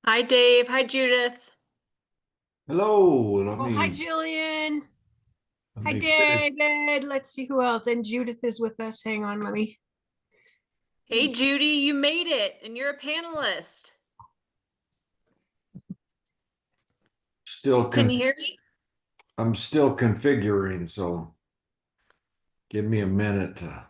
Hi, Dave. Hi, Judith. Hello, Oh, hi, Jillian. let Hi, me finish. David. Let's see who else. And Judith is with us. Hang on, let me. Hey, Judy, you made it, and you're a panelist. Still Can con you hear me? I'm still configuring, so give me a minute to.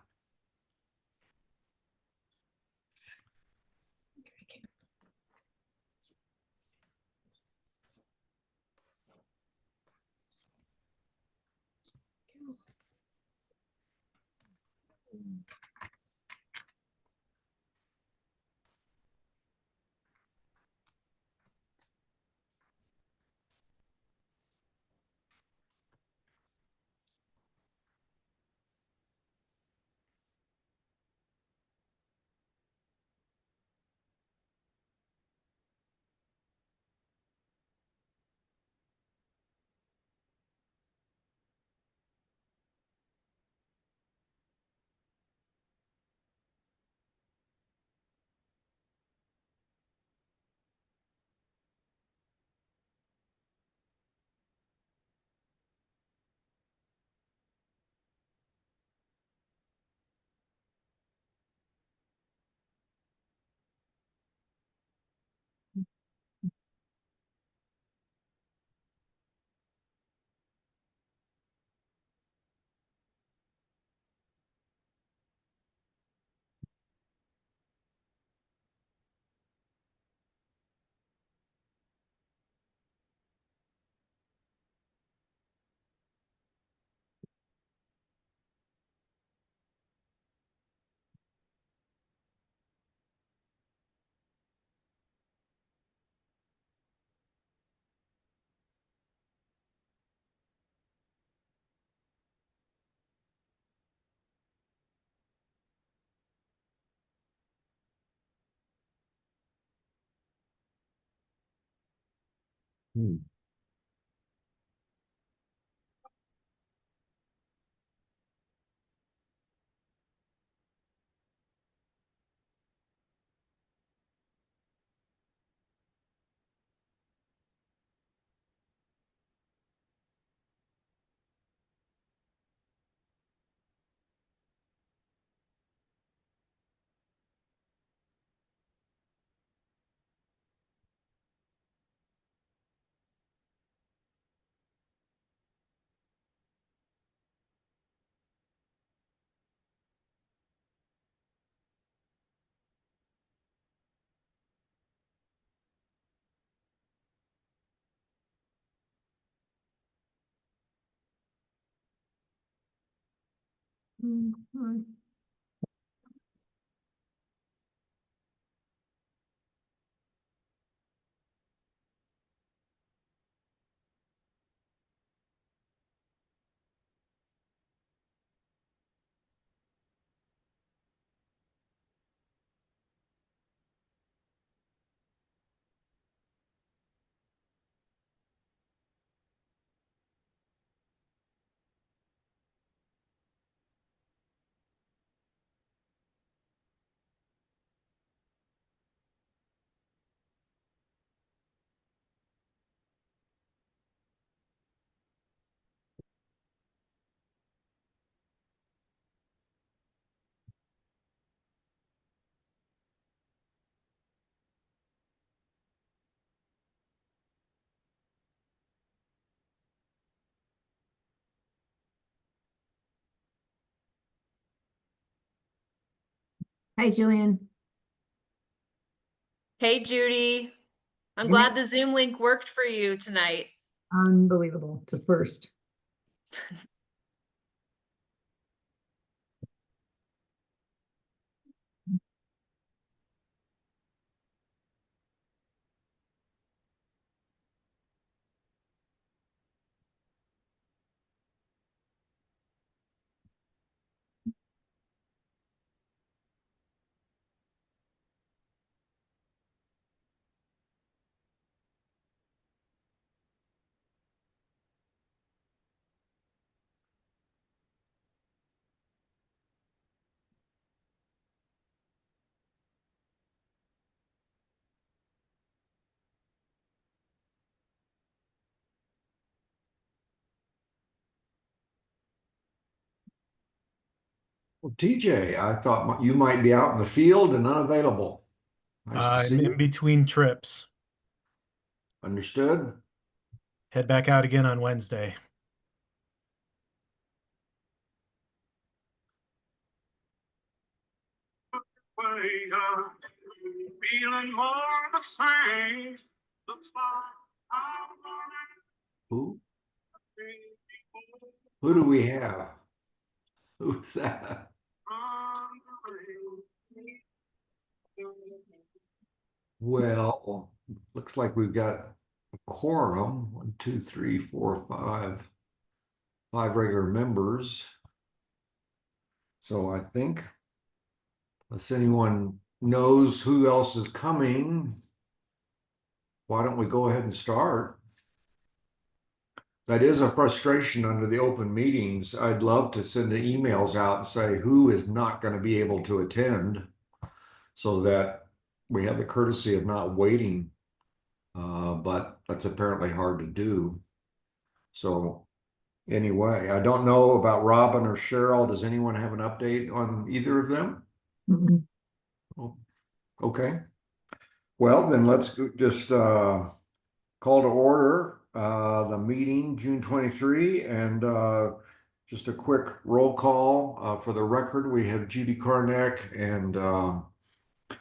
Hmm. Hi, Jillian. Hey, Judy. I'm Isn't glad it the Zoom link worked for you tonight. unbelievable? It's a first. Well, TJ, I thought you might be out in the field and unavailable. Nice to I'm see in you. between trips. Understood? Head back out again on Wednesday. Feeling more the same. Who? Who do we have? Who's that? Well, looks like we've got a quorum. 1, 2, 3, 4, 5. 5 regular members. So I think, unless anyone knows who else is coming, why don't we go ahead and start? That is a frustration under the open meetings. I'd love to send the emails out and say who is not going to be able to attend so that we have the courtesy of not waiting. But that's apparently hard to do. So anyway, I don't know about Robin or Cheryl. Does anyone have an update on either of them? Oh, okay. Well, then let's just call to order the meeting June 23 and just a quick roll call for the record. We have Judy Karnak and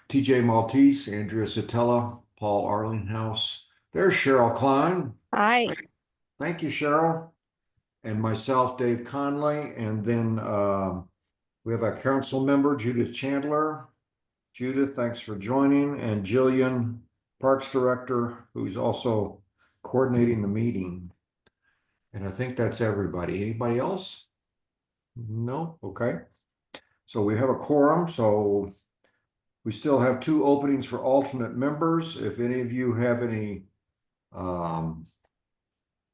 TJ Maltese, Andrea Satella, Paul Arlinghouse. There's Cheryl Klein. Hi. Thank you, Cheryl. And myself, Dave Conley. And then we have our council member, Judith Chandler. Judith, thanks for joining. And Jillian, Parks Director, who's also coordinating the meeting. And I think that's everybody. Anybody else? No? Okay. So we have a quorum. So we still have 2 openings for alternate members. If any of you have any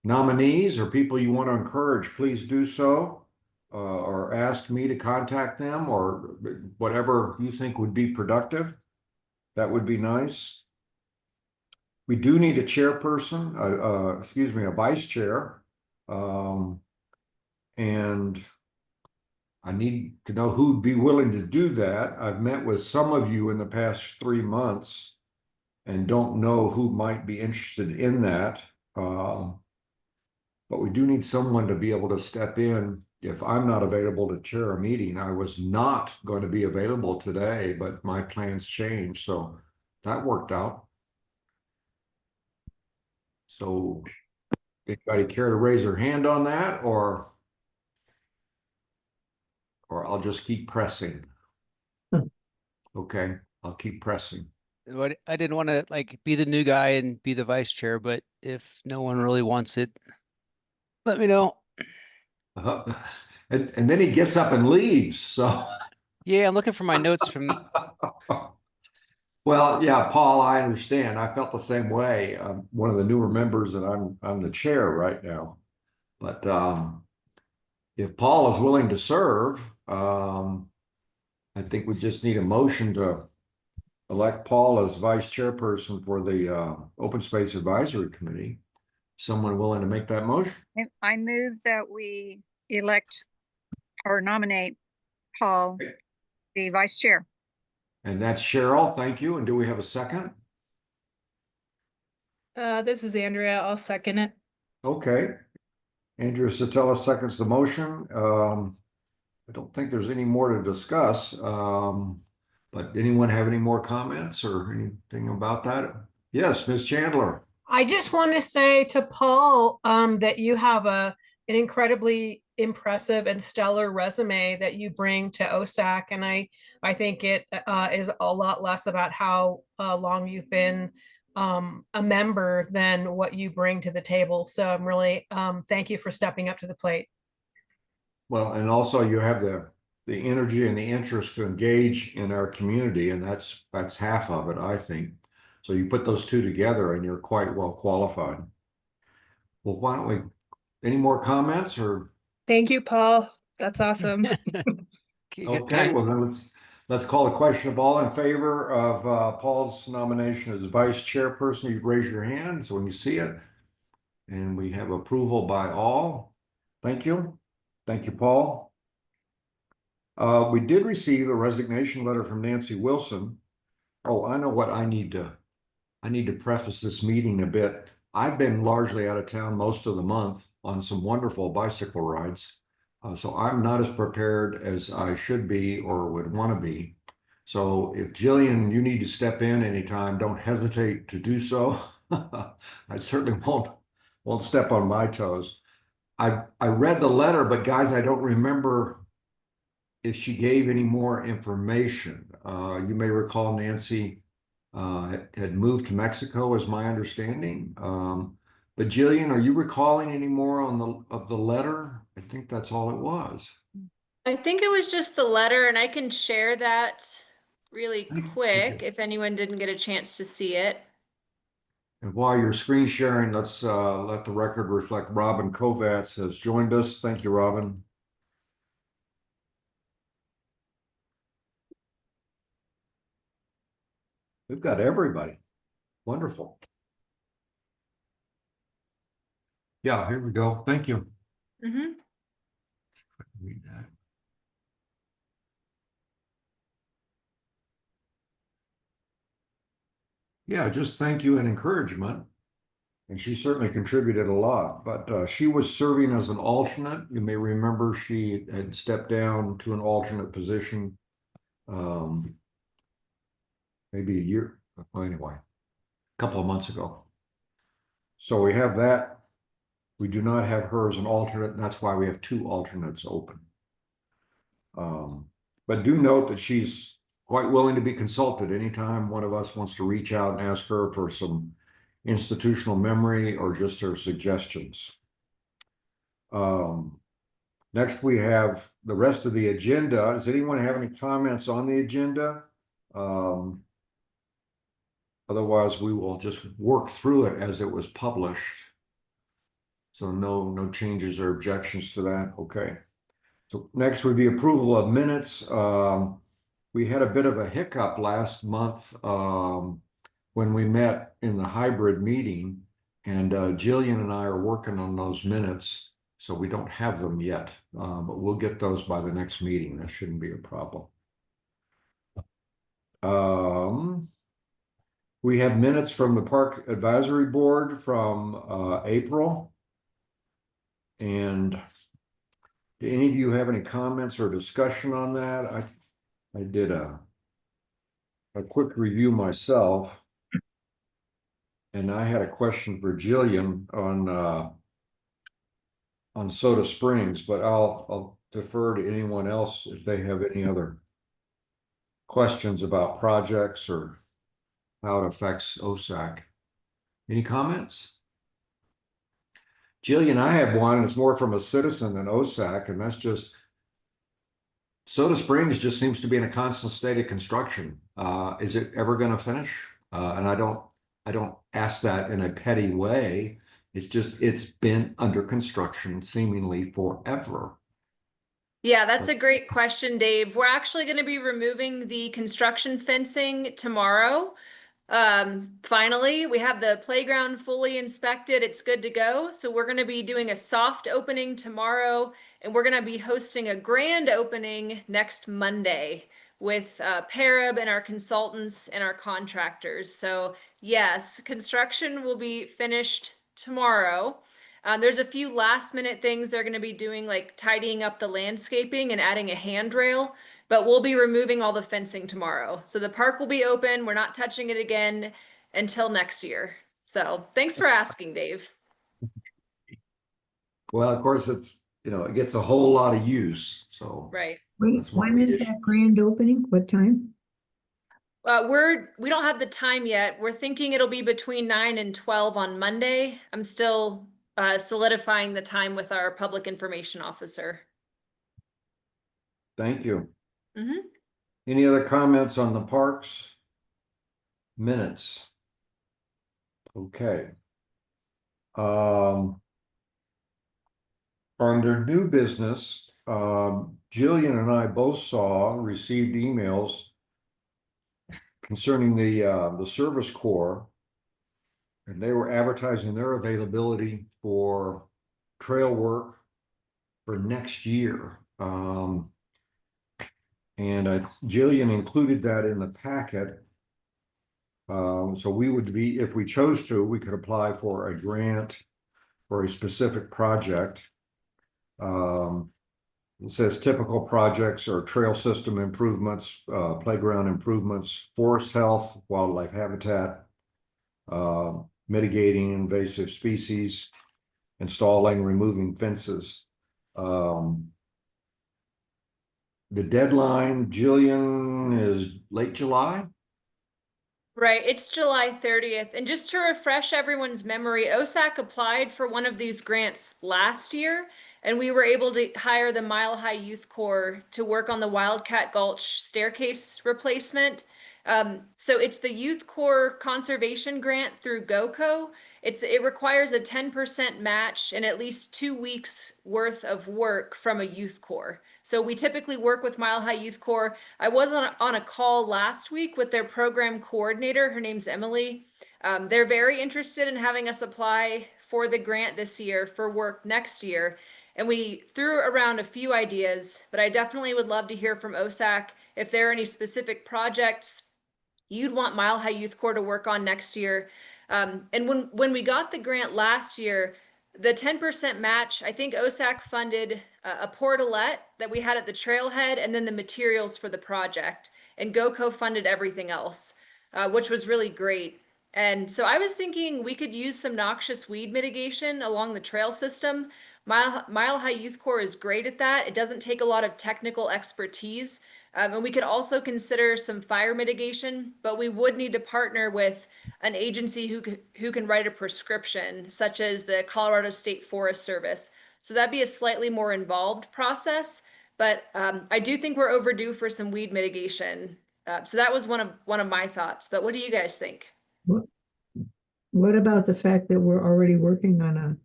nominees or people you want to encourage, please do so. Or ask me to contact them or whatever you think would be productive. That would be nice. We do need a chairperson, excuse me, a vice chair. And I need to know who'd be willing to do that. I've met with some of you in the past 3 months and don't know who might be interested in that. But we do need someone to be able to step in if I'm not available to chair a meeting. I was not going to be available today, but my plans changed, so that worked out. So anybody care to raise their hand on that, or I'll just keep pressing? Okay, I'll keep pressing. What I didn't want to like be the new guy and be the vice chair, but if no one really wants it, let me know. And then he gets up and leaves, so. Yeah, I'm looking for my notes from. Well, yeah, Paul, I understand. I felt the same way. I'm one of the newer members, and I'm the chair right now. But if Paul is willing to serve, I think we just need a motion to elect Paul as vice chairperson for the Open Space Advisory Committee. Someone willing to make that motion? I move that we elect or nominate Paul, the vice chair. And that's Cheryl. Thank you. And do we have a second? This is Andrea. I'll second it. Okay. Andrea Satella seconds the motion. I don't think there's any more to discuss. But anyone have any more comments or anything about that? Yes, Ms. Chandler. I just want to say to Paul that you have an incredibly impressive and stellar resume that you bring to OSAC, and I think it is a lot less about how long you've been a member than what you bring to the table. So I'm really thank you for stepping up to the plate. Well, and also you have the energy and the interest to engage in our community, and that's half of it, I think. So you put those two together and you're quite well qualified. Well, why don't we, any more comments or? Thank you, Paul. That's awesome. Okay, well then let's call the question of all in favor of Paul's nomination as vice chairperson. You raise your hand so when you see it. And we have approval by all. Thank you. Thank you, Paul. We did receive a resignation letter from Nancy Wilson. Oh, I know what I need to preface this meeting a bit. I've been largely out of town most of the month on some wonderful bicycle rides. So I'm not as prepared as I should be or would want to be. So if Jillian, you need to step in anytime, don't hesitate to do so. I certainly won't step on my toes. I read the letter, but guys, I don't remember if she gave any more information. You may recall Nancy had moved to Mexico, is my understanding. But Jillian, are you recalling any more of the letter? I think that's all it was. I think it was just the letter, and I can share that really Thank quick you. if anyone didn't get a chance to see it. And while you're screen sharing, let's let the record reflect Robin Kovats has joined us. Thank you, Robin. We've got everybody. Wonderful. Yeah, here we go. Thank you. Mm-hmm. Read that. Yeah, just thank you and encouragement. And she certainly contributed a lot, but she was serving as an alternate. You may remember she had stepped down to an alternate position maybe a year, well, anyway, a couple of months ago. So we have that. We do not have her as an alternate, and that's why we have two alternates open. But do note that she's quite willing to be consulted anytime one of us wants to reach out and ask her for some institutional memory or just her suggestions. Next, we have the rest of the agenda. Does anyone have any comments on the agenda? Otherwise, we will just work through it as it was published. So no changes or objections to that. Okay. So next would be approval of minutes. We had a bit of a hiccup last month when we met in the hybrid meeting, and Jillian and I are working on those minutes, so we don't have them yet, but we'll get those by the next meeting. That shouldn't be a problem. We have minutes from the Park Advisory Board from April. And do any of you have any comments or discussion on that? I did a quick review myself, and I had a question for Jillian on Soda Springs, but I'll defer to anyone else if they have any other questions about projects or how it affects OSAC. Any comments? Jillian, I have one, and it's more from a citizen than OSAC, and that's just Soda Springs just seems to be in a constant state of construction. Is it ever going to finish? And I don't ask that in a petty way. It's been under construction seemingly forever. Yeah, that's a great question, Dave. We're actually going to be removing the construction fencing tomorrow. Finally, we have the playground fully inspected. It's good to go. So we're going to be doing a soft opening tomorrow, and we're going to be hosting a grand opening next Monday with Parab and our consultants and our contractors. So yes, construction will be finished tomorrow. There's a few last minute things they're going to be doing, like tidying up the landscaping and adding a handrail, but we'll be removing all the fencing tomorrow. So the park will be open. We're not touching it again until next year. So thanks for asking, Dave. Well, of course, it gets a whole lot of use. So Right. When is that grand opening? What time? We don't have the time yet. We're thinking it'll be between 9 and 12 on Monday. I'm still solidifying the time with our public information officer. Thank you. Mm-hmm. Any other comments on the parks minutes? Okay. Under new business, Jillian and I both received emails concerning the Service Corps, and they were advertising their availability for trail work for next year. And Jillian included that in the packet. So we would be, if we chose to, we could apply for a grant for a specific project. It says typical projects are trail system improvements, playground improvements, forest health, wildlife habitat, mitigating invasive species, installing, removing fences. The deadline, Jillian, is late July. Right, it's July 30th. And just to refresh everyone's memory, OSAC applied for one of these grants last year, and we were able to hire the Mile High Youth Corps to work on the Wildcat Gulch staircase replacement. So it's the Youth Corps Conservation Grant through GOCO. It requires a 10% match and at least 2 weeks worth of work from a youth corps. So we typically work with Mile High Youth Corps. I was on a call last week with their program coordinator. Her name's Emily. They're very interested in having us apply for the grant this year for work next year. And we threw around a few ideas, but I definitely would love to hear from OSAC if there are any specific projects you'd want Mile High Youth Corps to work on next year. And when we got the grant last year, the 10% match, I think OSAC funded a portalette that we had at the trailhead and then the materials for the project. And GOCO funded everything else, which was really great. And so I was thinking we could use some noxious weed mitigation along the trail system. Mile High Youth Corps is great at that. It doesn't take a lot of technical expertise. And we could also consider some fire mitigation, but we would need to partner with an agency who can write a prescription, such as the Colorado State Forest Service. So that'd be a slightly more involved process, but I do think we're overdue for some weed mitigation. So that was one of my thoughts. But what do you guys think? What about the fact that we're already working on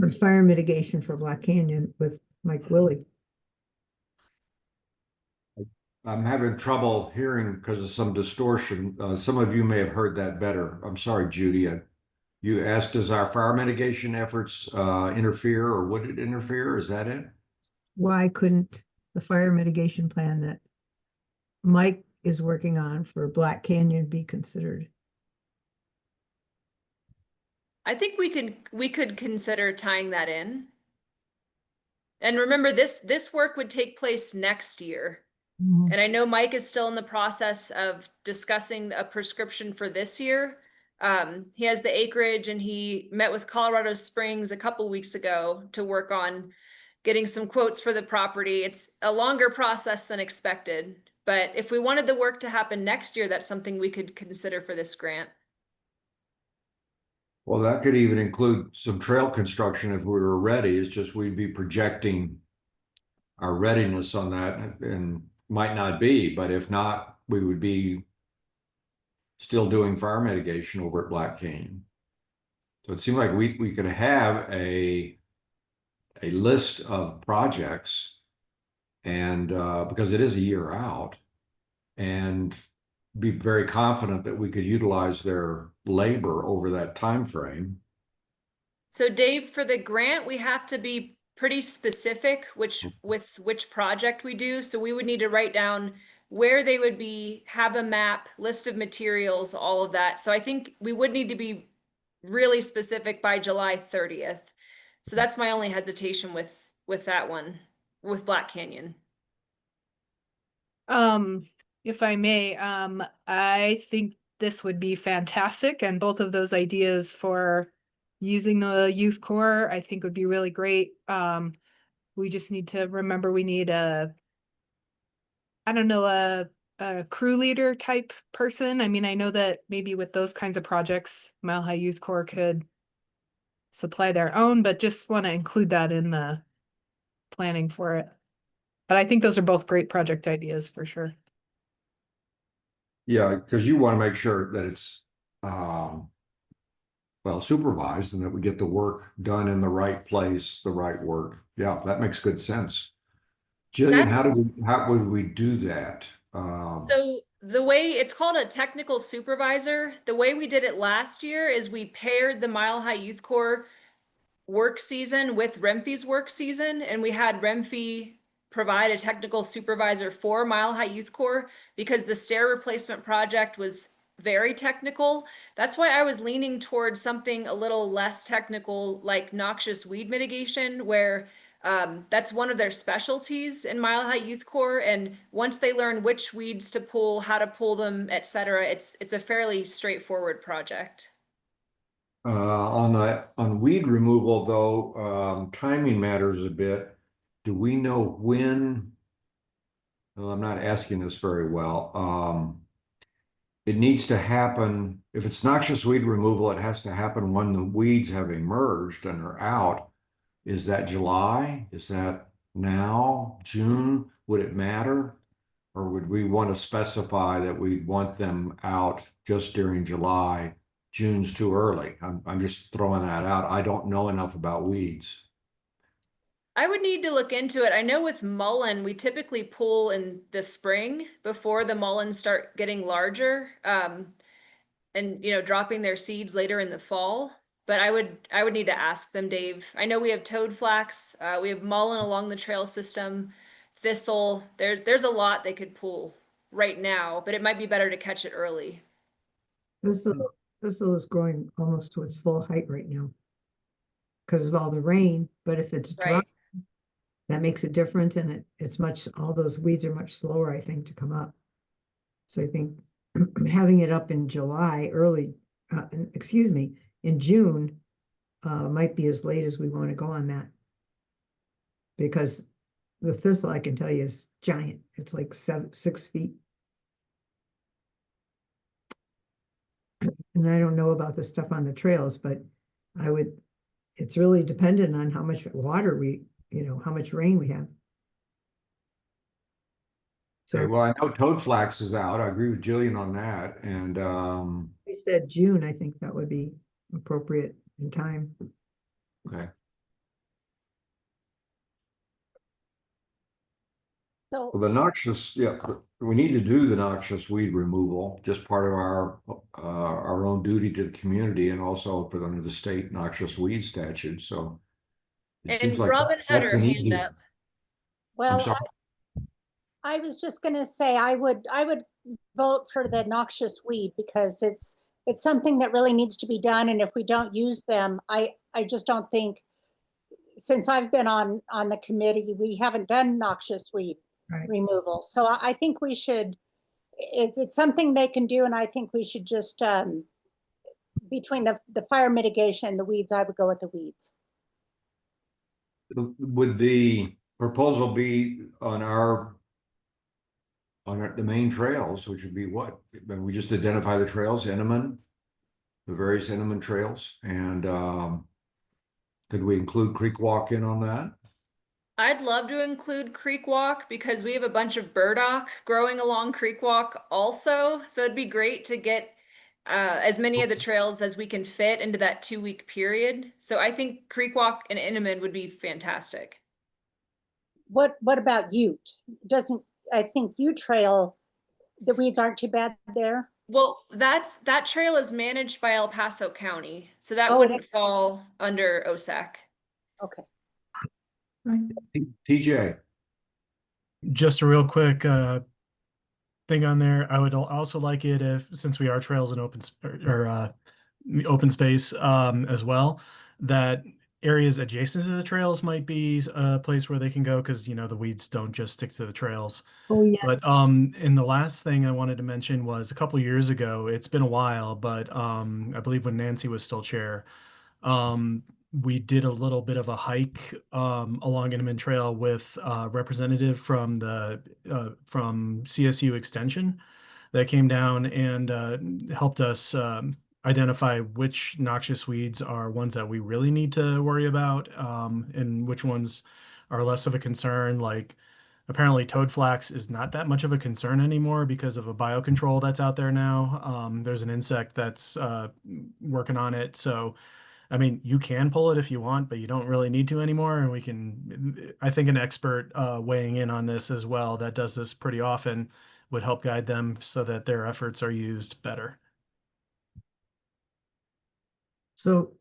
a fire mitigation for Black Canyon with Mike Willie? I'm having trouble hearing because of some distortion. Some of you may have heard that better. I'm sorry, Judy. You asked, does our fire mitigation efforts interfere, or would it interfere? Is that it? Why couldn't the fire mitigation plan that Mike is working on for Black Canyon be considered? I think we could consider tying that in. And remember, this work would take place next year. Mhm. And I know Mike is still in the process of discussing a prescription for this year. He has the acreage and he met with Colorado Springs a couple weeks ago to work on getting some quotes for the property. It's a longer process than expected, but if we wanted the work to happen next year, that's something we could consider for this grant. Well, that could even include some trail construction if we were ready. It's just we'd be projecting our readiness on that, and might not be, but if not, we would be still doing fire mitigation over at Black Canyon. So it seemed like we could have a list of projects, and because it is a year out, and be very confident that we could utilize their labor over that time frame. So Dave, for the grant, we have to be pretty specific with which project we do. So we would need to write down where they would be, have a map, list of materials, all of that. So I think we would need to be really specific by July 30th. So that's my only hesitation with that one, with Black Canyon. If I may, I think this would be fantastic, and both of those ideas for using the youth corps, I think would be really great. We just need to remember we need a crew leader type person. I mean, I know that maybe with those kinds of projects, Mile High Youth Corps could supply their own, but just want to include that in the planning for it. But I think those are both great project ideas for sure. Yeah, because you want to make sure that it's well supervised and that we get the work done in the right place, the right work. Yeah, that makes good sense. Jillian, how would we do that? So the way it's called a technical supervisor, the way we did it last year is we paired the Mile High Youth Corps work season with Renfie's work season, and we had Renfie provide a technical supervisor for Mile High Youth Corps because the stair replacement project was very technical. That's why I was leaning towards something a little less technical, like noxious weed mitigation, where that's one of their specialties in Mile High Youth Corps. And once they learn which weeds to pull, how to pull them, etc., it's a fairly straightforward project. On weed removal though, timing matters a bit. Do we know when? Well, I'm not asking this very well. It needs to happen, if it's noxious weed removal, it has to happen when the weeds have emerged and are out. Is that July? Is that now, June? Would it matter? Or would we want to specify that we want them out just during July? June's too early. I'm just throwing that out. I don't know enough about weeds. I would need to look into it. I know with mullein, we typically pull in the spring before the mullins start getting larger, and dropping their seeds later in the fall. But I would need to ask them, Dave. I know we have toad flax, we have mullein along the trail system, thistle. There's a lot they could pull right now, but it might be better to catch it early. Thistle is growing almost to its full height right now because of all the rain, but if it's dry, Right. that makes a difference, and all those weeds are much slower, I think, to come up. So I think having it up in July, in June, might be as late as we want to go on that. Because the thistle, I can tell you, is giant. It's like 6 feet. And I don't know about the stuff on the trails, but it's really dependent on how much water how much rain we have. Okay, So well, I know toad flax is out. I agree with Jillian on that. And we said June, I think that would be appropriate in time. okay. So Well, the noxious, yeah, we need to do the noxious weed removal, just part of our own duty to the community and also for under the state noxious weed statute. So it And seems like Robin had that's her an hand easy. up. I'm well, sorry. I was just gonna say I would vote for the noxious weed because it's something that really needs to be done. And if we don't use them, I just don't think, since I've been on the committee, we haven't done noxious weed Right. removal. So I think we should, it's something they can do, and I think we should just between the fire mitigation and the weeds, I would go with the weeds. Would the proposal be on the main trails, which would be what? We just identify the trails, Inman, the various Inman trails, and could we include Creek Walk in on that? I'd love to include Creek Walk because we have a bunch of burdock growing along Creek Walk also. So it'd be great to get as many of the trails as we can fit into that 2-week period. So I think Creek Walk and Inman would be fantastic. What about Ute? I think Ute Trail, the weeds aren't too bad there? Well, that trail is managed by El Paso County, so that Oh, it wouldn't is. fall under OSAC. Okay. TJ. Just a real quick thing on there. I would also like it if, since we are trails and open space as well, that areas adjacent to the trails might be a place where they can go because the weeds don't just stick to the trails. Oh, yeah. But and the last thing I wanted to mention was a couple years ago, it's been a while, but I believe when Nancy was still chair, we did a little bit of a hike along Inman Trail with a representative from from CSU Extension that came down and helped us identify which noxious weeds are ones that we really need to worry about, and which ones are less of a concern. Like apparently toad flax is not that much of a concern anymore because of a biocontrol that's out there now. There's an insect that's working on it. So, I mean, you can pull it if you want, but you don't really need to anymore. And I think an expert weighing in on this as well that does this pretty often would help guide them so that their efforts are used better. So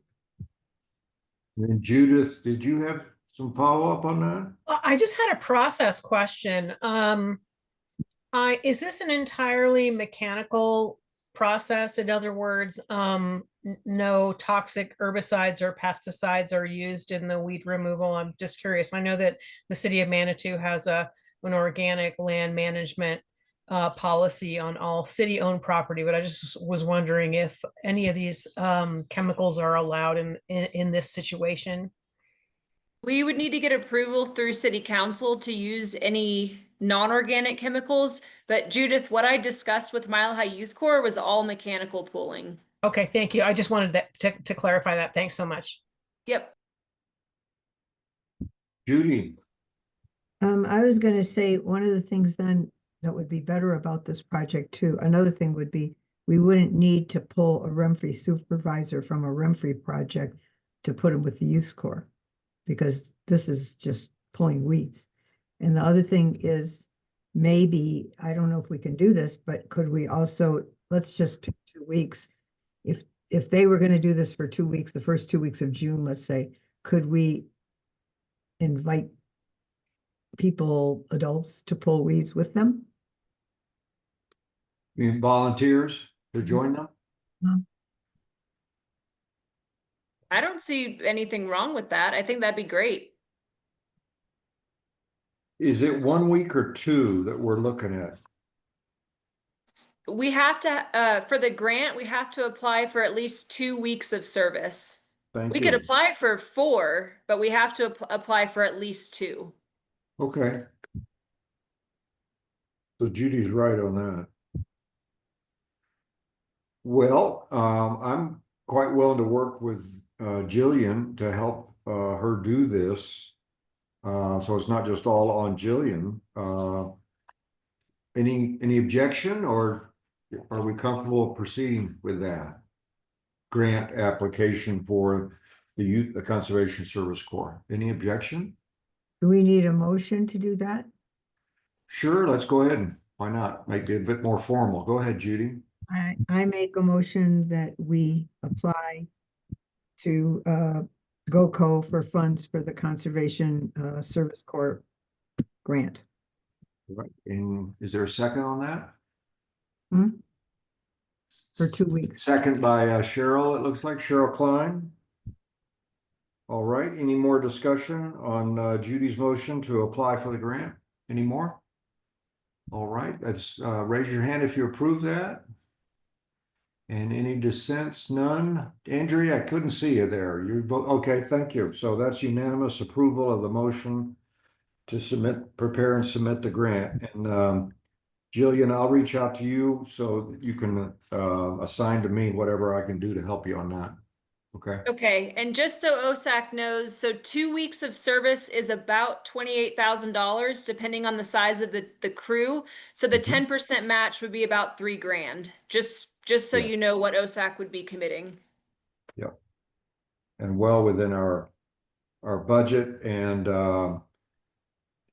And Judith, did you have some follow-up on that? I just had a process question. Is this an entirely mechanical process? In other words, no toxic herbicides or pesticides are used in the weed removal? I'm just curious. I know that the city of Manitou has an organic land management policy on all city-owned property, but I just was wondering if any of these chemicals are allowed in this situation. We would need to get approval through city council to use any non-organic chemicals, but Judith, what I discussed with Mile High Youth Corps was all mechanical pooling. Okay, thank you. I just wanted to clarify that. Thanks so much. Yep. Judy, I was gonna say, one of the things then that would be better about this project too, another thing would be, we wouldn't need to pull a Renfrey supervisor from a Renfrey project to put him with the youth corps, because this is just pulling weeds. And the other thing is, maybe, I don't know if we can do this, but could we also, let's just pick 2 weeks. If they were gonna do this for 2 weeks, the first 2 weeks of June, let's say, could we invite people, adults, to pull weeds with them? you need volunteers to join them? I don't see anything wrong with that. I think that'd be great. Is it 1 week or 2 that we're looking at? We have to, for the grant, we have to apply for at least 2 weeks of service. Thank We you. could apply for 4, but we have to apply for at least 2. Okay. So Judy's right on that. Well, I'm quite willing to work with Jillian to help her do this. So it's not just all on Jillian. Any objection, or are we comfortable proceeding with that grant application for the Conservation Service Corps? Any objection? Do we need a motion to do that? Sure, let's go ahead and why not make it a bit more formal. Go ahead, Judy. I make a motion that we apply to GOCO for funds for the Conservation Service Corps grant. Right. And is there a second on that? For 2 weeks. Second by Cheryl, it looks like Cheryl Klein. All right, any more discussion on Judy's motion to apply for the grant? Any more? All right, let's raise your hand if you approve that. And any dissents? None? Andrea, I couldn't see you there. You vote, okay, thank you. So that's unanimous approval of the motion to submit, prepare and submit the grant. And Jillian, I'll reach out to you so you can assign to me whatever I can do to help you on that. Okay. Okay, and just so OSAC knows, so 2 weeks of service is about $28,000, depending on the size of the crew. So the 10% match would be about $3,000. Just so Yeah. you know what OSAC would be committing. Yep. And well within our budget, and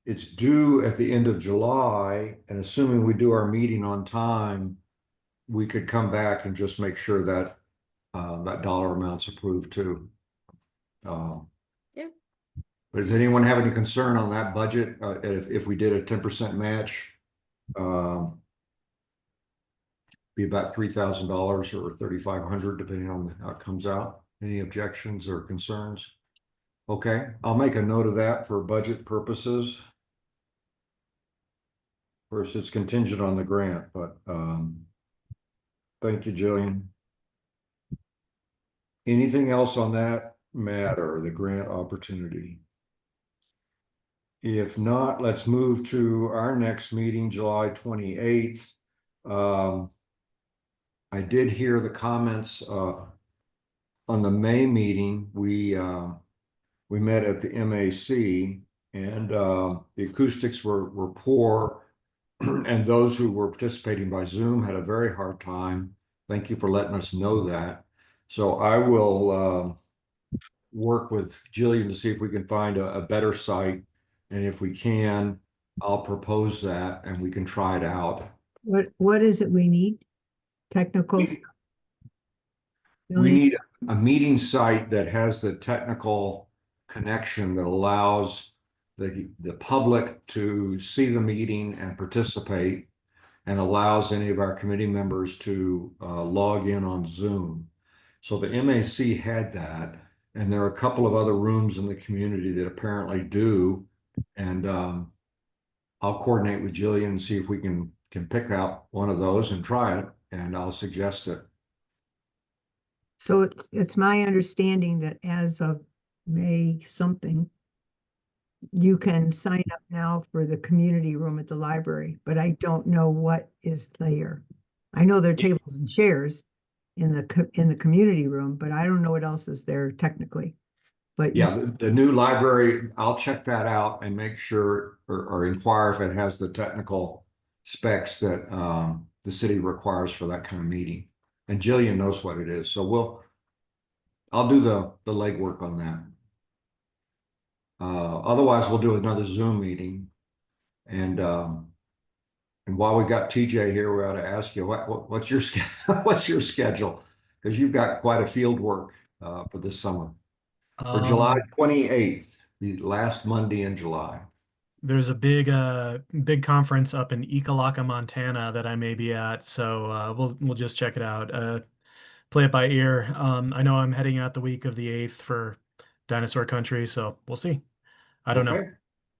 it's due at the end of July, and assuming we do our meeting on time, we could come back and just make sure that that dollar amount's approved too. Yeah. But does anyone have any concern on that budget? If we did a 10% match, be about $3,000 or $3,500, depending on how it comes out. Any objections or concerns? Okay, I'll make a note of that for budget purposes. First, it's contingent on the grant, but thank you, Jillian. Anything else on that matter, the grant opportunity? If not, let's move to our next meeting, July 28th. I did hear the comments on the May meeting. We met at the MAC, and the acoustics were poor, and those who were participating by Zoom had a very hard time. Thank you for letting us know that. So I will work with Jillian to see if we can find a better site, and if we can, I'll propose that and we can try it out. What is it we need? Technical stuff? We need a meeting site that has the technical connection that allows the public to see the meeting and participate, and allows any of our committee members to log in on Zoom. So the MAC had that, and there are a couple of other rooms in the community that apparently do. And I'll coordinate with Jillian and see if we can pick out one of those and try it, and I'll suggest it. So it's my understanding that as of May something, you can sign up now for the community room at the library, but I don't know what is there. I know there are tables and chairs in the community room, but I don't know what else is there technically. But Yeah, the new library, I'll check that out and make sure or inquire if it has the technical specs that the city requires for that kind of meeting. And Jillian knows what it is, so I'll do the legwork on that. Otherwise, we'll do another Zoom meeting. And while we got TJ here, we ought to ask you what's your what's your schedule? Because you've got quite a field work for this summer. For July 28th, the last Monday in July. There's a big conference up in Ekalaka, Montana that I may be at, so we'll just check it out. Play it by ear. I know I'm heading out the week of the 8th for Dinosaur Country, so we'll see. I don't know.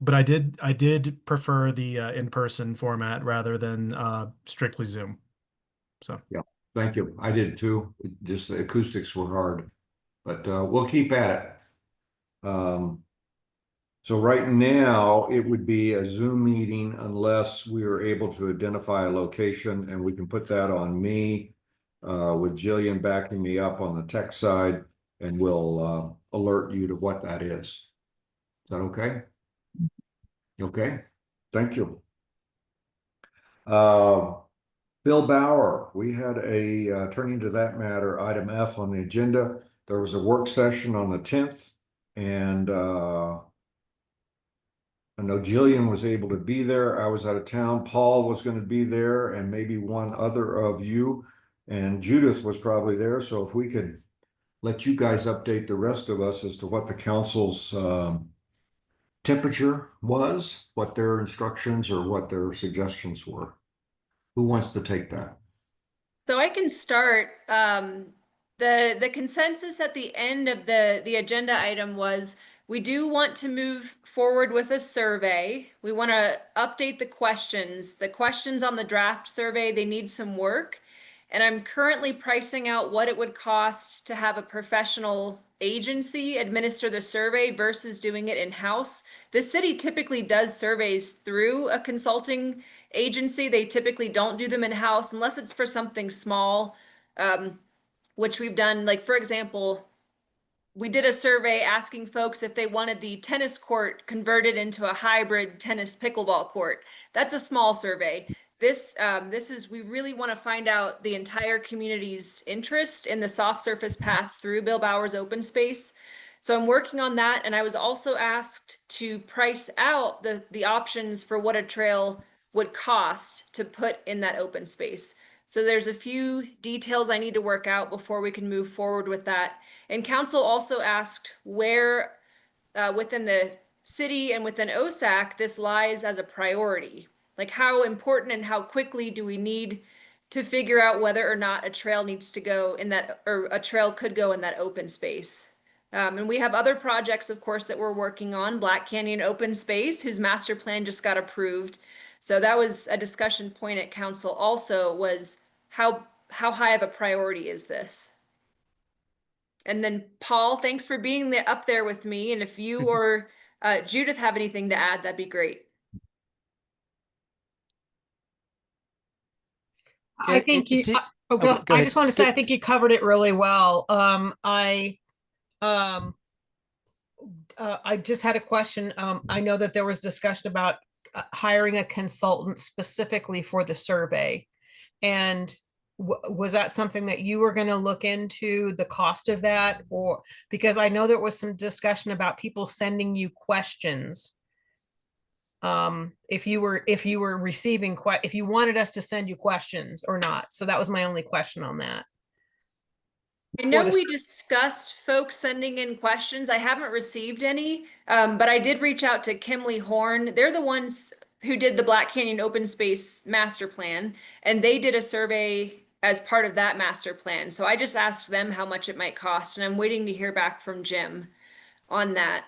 But I did prefer the in-person format rather than strictly Zoom. So yeah, thank you. I did too. Just the acoustics were hard, but we'll keep at it. So right now it would be a Zoom meeting unless we are able to identify a location, and we can put that on me with Jillian backing me up on the tech side, and we'll alert you to what that is. Is that okay? Okay, thank you. Bill Bauer, we had turning to that matter, item F on the agenda. There was a work session on the 10th, and I know Jillian was able to be there. I was out of town. Paul was going to be there, and maybe one other of you, and Judith was probably there. So if we could let you guys update the rest of us as to what the council's temperature was, what their instructions or what their suggestions were. Who wants to take that? So I can start. The consensus at the end of the agenda item was we do want to move forward with a survey. We want to update the questions. The questions on the draft survey, they need some work. And I'm currently pricing out what it would cost to have a professional agency administer the survey versus doing it in-house. The city typically does surveys through a consulting agency. They typically don't do them in-house unless it's for something small, which we've done. Like, for example, we did a survey asking folks if they wanted the tennis court converted into a hybrid tennis pickleball court. That's a small survey. This is, we really want to find out the entire community's interest in the soft surface path through Bill Bauer's open space. So I'm working on that. And I was also asked to price out the options for what a trail would cost to put in that open space. So there's a few details I need to work out before we can move forward with that. And council also asked where within the city and within OSAC this lies as a priority. Like, how important and how quickly do we need to figure out whether or not a trail needs to go in that, or a trail could go in that open space. And we have other projects, of course, that we're working on. Black Canyon Open Space, whose master plan just got approved. So that was a discussion point at council also, was how high of a priority is this? And then Paul, thanks for being up there with me. And if you or Judith have anything to add, that'd be great. I think you, go I ahead. just want to say, I think you covered it really well. I just had a question. I know that there was discussion about hiring a consultant specifically for the survey. And was that something that you were going to look into, the cost of that? Or because I know there was some discussion about people sending you questions. If you were receiving if you wanted us to send you questions or not. So that was my only question on that. I For know the we discussed folks sending in questions. I haven't received any, but I did reach out to Kimley Horn. They're the ones who did the Black Canyon Open Space Master Plan, and they did a survey as part of that master plan. So I just asked them how much it might cost, and I'm waiting to hear back from Jim on that.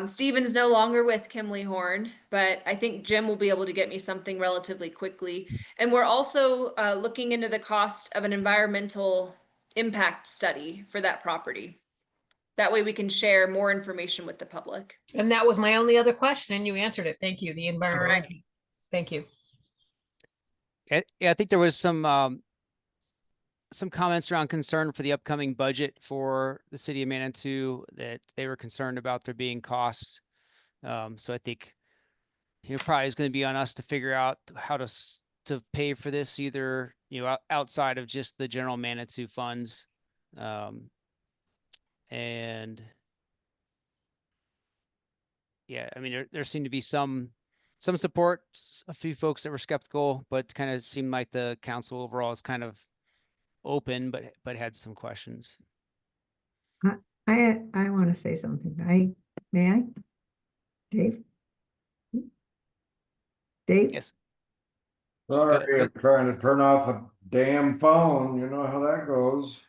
Steven's no longer with Kimley Horn, but I think Jim will be able to get me something relatively quickly. And we're also looking into the cost of an environmental impact study for that property. That way we can share more information with the public. And that was my only other question, and you answered it. Thank you. The environmental. right. Thank you. Yeah, I think there was some comments around concern for the upcoming budget for the city of Manitou, that they were concerned about there being costs. So I think, probably is going to be on us to figure out how to pay for this, either, outside of just the general Manitou funds. And yeah, I mean, there seemed to be some support, a few folks that were skeptical, but kind of seemed like the council overall is kind of open, but had some questions. I want to say something. May I? Dave? Dave? Yes. Sorry, I'm trying to turn off a damn phone. You know how that goes.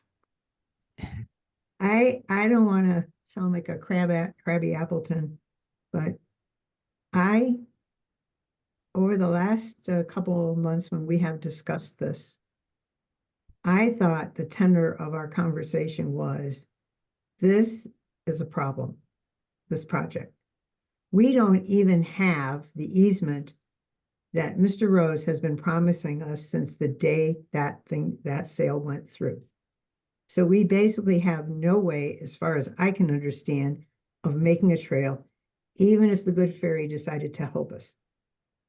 I don't want to sound like a crabby Appleton, but over the last couple of months when we have discussed this, I thought the tenor of our conversation was, this is a problem, this project. We don't even have the easement that Mr. Rose has been promising us since the day that sale went through. So we basically have no way, as far as I can understand, of making a trail, even if the Good Fairy decided to help us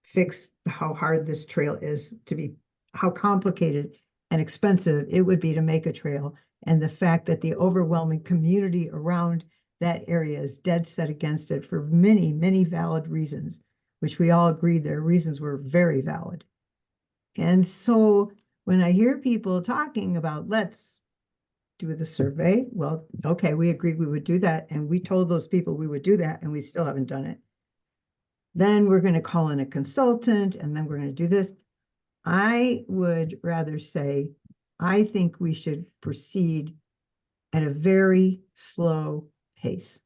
fix how hard this trail is to be, how complicated and expensive it would be to make a trail, and the fact that the overwhelming community around that area is dead set against it for many, many valid reasons, which we all agreed their reasons were very valid. And so when I hear people talking about, let's do the survey, well, okay, we agreed we would do that, and we told those people we would do that, and we still haven't done it. Then we're going to call in a consultant, and then we're going to do this. I would rather say, I think we should proceed at a very slow pace.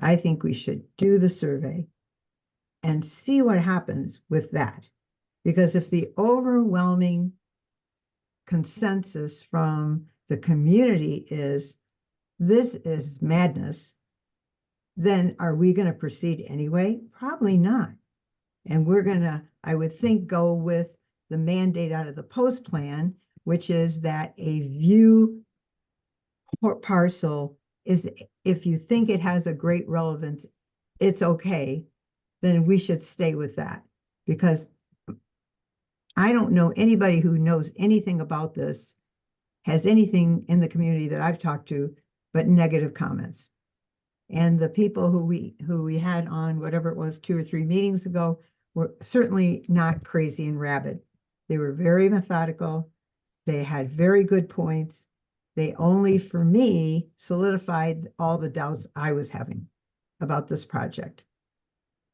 I think we should do the survey and see what happens with that. Because if the overwhelming consensus from the community is, this is madness, then are we going to proceed anyway? Probably not. And we're going to, I would think, go with the mandate out of the post plan, which is that a view parcel is, if you think it has a great relevance, it's okay, then we should stay with that. Because I don't know anybody who knows anything about this, has anything in the community that I've talked to, but negative comments. And the people who we had on, whatever it was, 2 or 3 meetings ago, were certainly not crazy and rabid. They were very methodical. They had very good points. They only, for me, solidified all the doubts I was having about this project.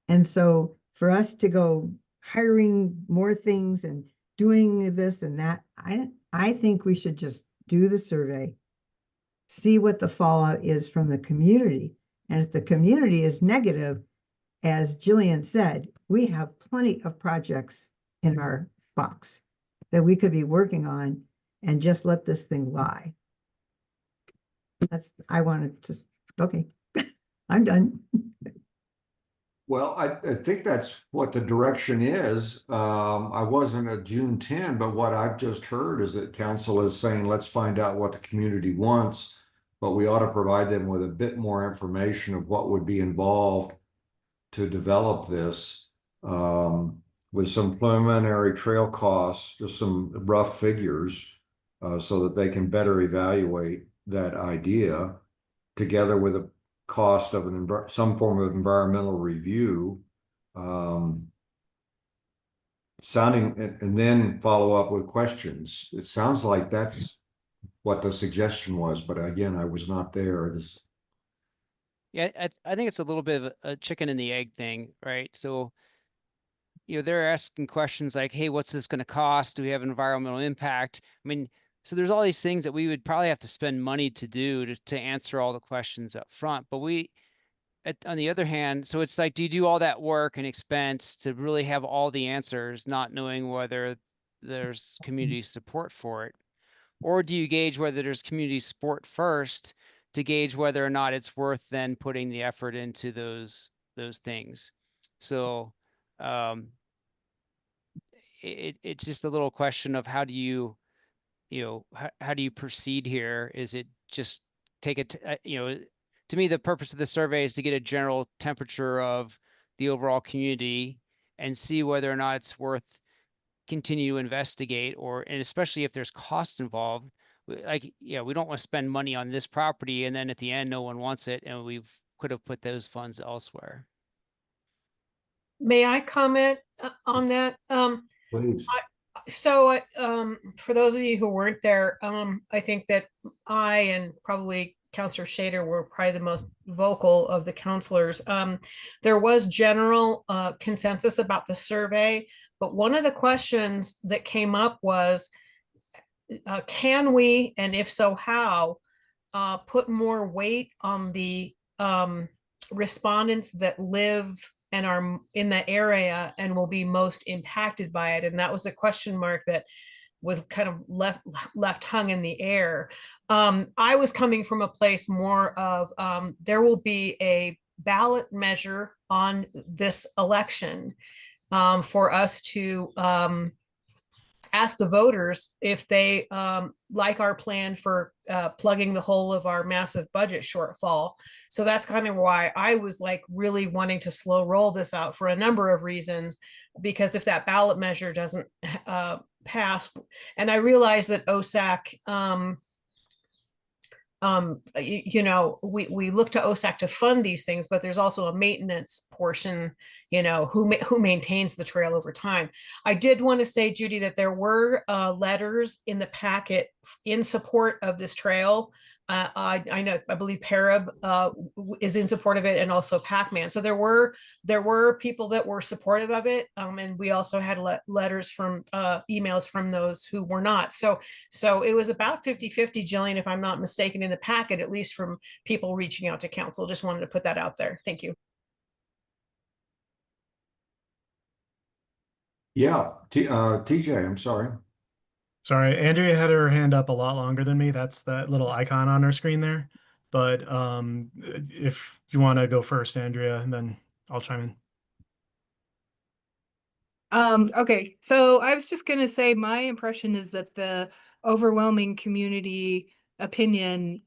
And so for us to go hiring more things and doing this and that, I think we should just do the survey, see what the fallout is from the community. And if the community is negative, as Jillian said, we have plenty of projects in our box that we could be working on, and just let this thing lie. I wanted to, okay, I'm done. Well, I think that's what the direction is. I wasn't at June 10, but what I've just heard is that council is saying, let's find out what the community wants, but we ought to provide them with a bit more information of what would be involved to develop this, with some preliminary trail costs, just some rough figures, so that they can better evaluate that idea, together with a cost of some form of environmental review, sounding, and then follow up with questions. It sounds like that's what the suggestion was, but again, I was not there. This, Yeah, I think it's a little bit of a chicken and the egg thing, right? So, they're asking questions like, hey, what's this going to cost? Do we have environmental impact? I mean, so there's all these things that we would probably have to spend money to do to answer all the questions up front. But on the other hand, so it's like, do you do all that work and expense to really have all the answers, not knowing whether there's community support for it? Or do you gauge whether there's community support first to gauge whether or not it's worth then putting the effort into those things? So it's just a little question of how do you how do you proceed here? Is it just take it to me, the purpose of the survey is to get a general temperature of the overall community and see whether or not it's worth continue to investigate, and especially if there's cost involved. We don't want to spend money on this property and then at the end no one wants it and we could have put those funds elsewhere. May I comment on that? please. So, for those of you who weren't there, I think that I and probably Counselor Shader were probably the most vocal of the counselors. There was general consensus about the survey, but one of the questions that came up was, can we, and if so, how, put more weight on the respondents that live and are in the area and will be most impacted by it? And that was a question mark that was kind of left hung in the air. I was coming from a place more of there will be a ballot measure on this election for us to ask the voters if they like our plan for plugging the hole of our massive budget shortfall. So that's kind of why I was like really wanting to slow roll this out for a number of reasons, because if that ballot measure doesn't pass, and I realize that OSAC, we look to OSAC to fund these things, but there's also a maintenance portion, who maintains the trail over time. I did want to say, Judy, that there were letters in the packet in support of this trail. I believe Parab is in support of it, and also Pac-Man. So there were people that were supportive of it, and we also had letters from emails from those who were not. So it was about 50-50, Jillian, if I'm not mistaken, in the packet, at least from people reaching out to council. Just wanted to put that out there. Thank you. Yeah, TJ, I'm sorry. Sorry, Andrea had her hand up a lot longer than me. That's that little icon on her screen there. But if you want to go first, Andrea, and then I'll chime in. Okay, so I was just gonna say my impression is that the overwhelming community opinion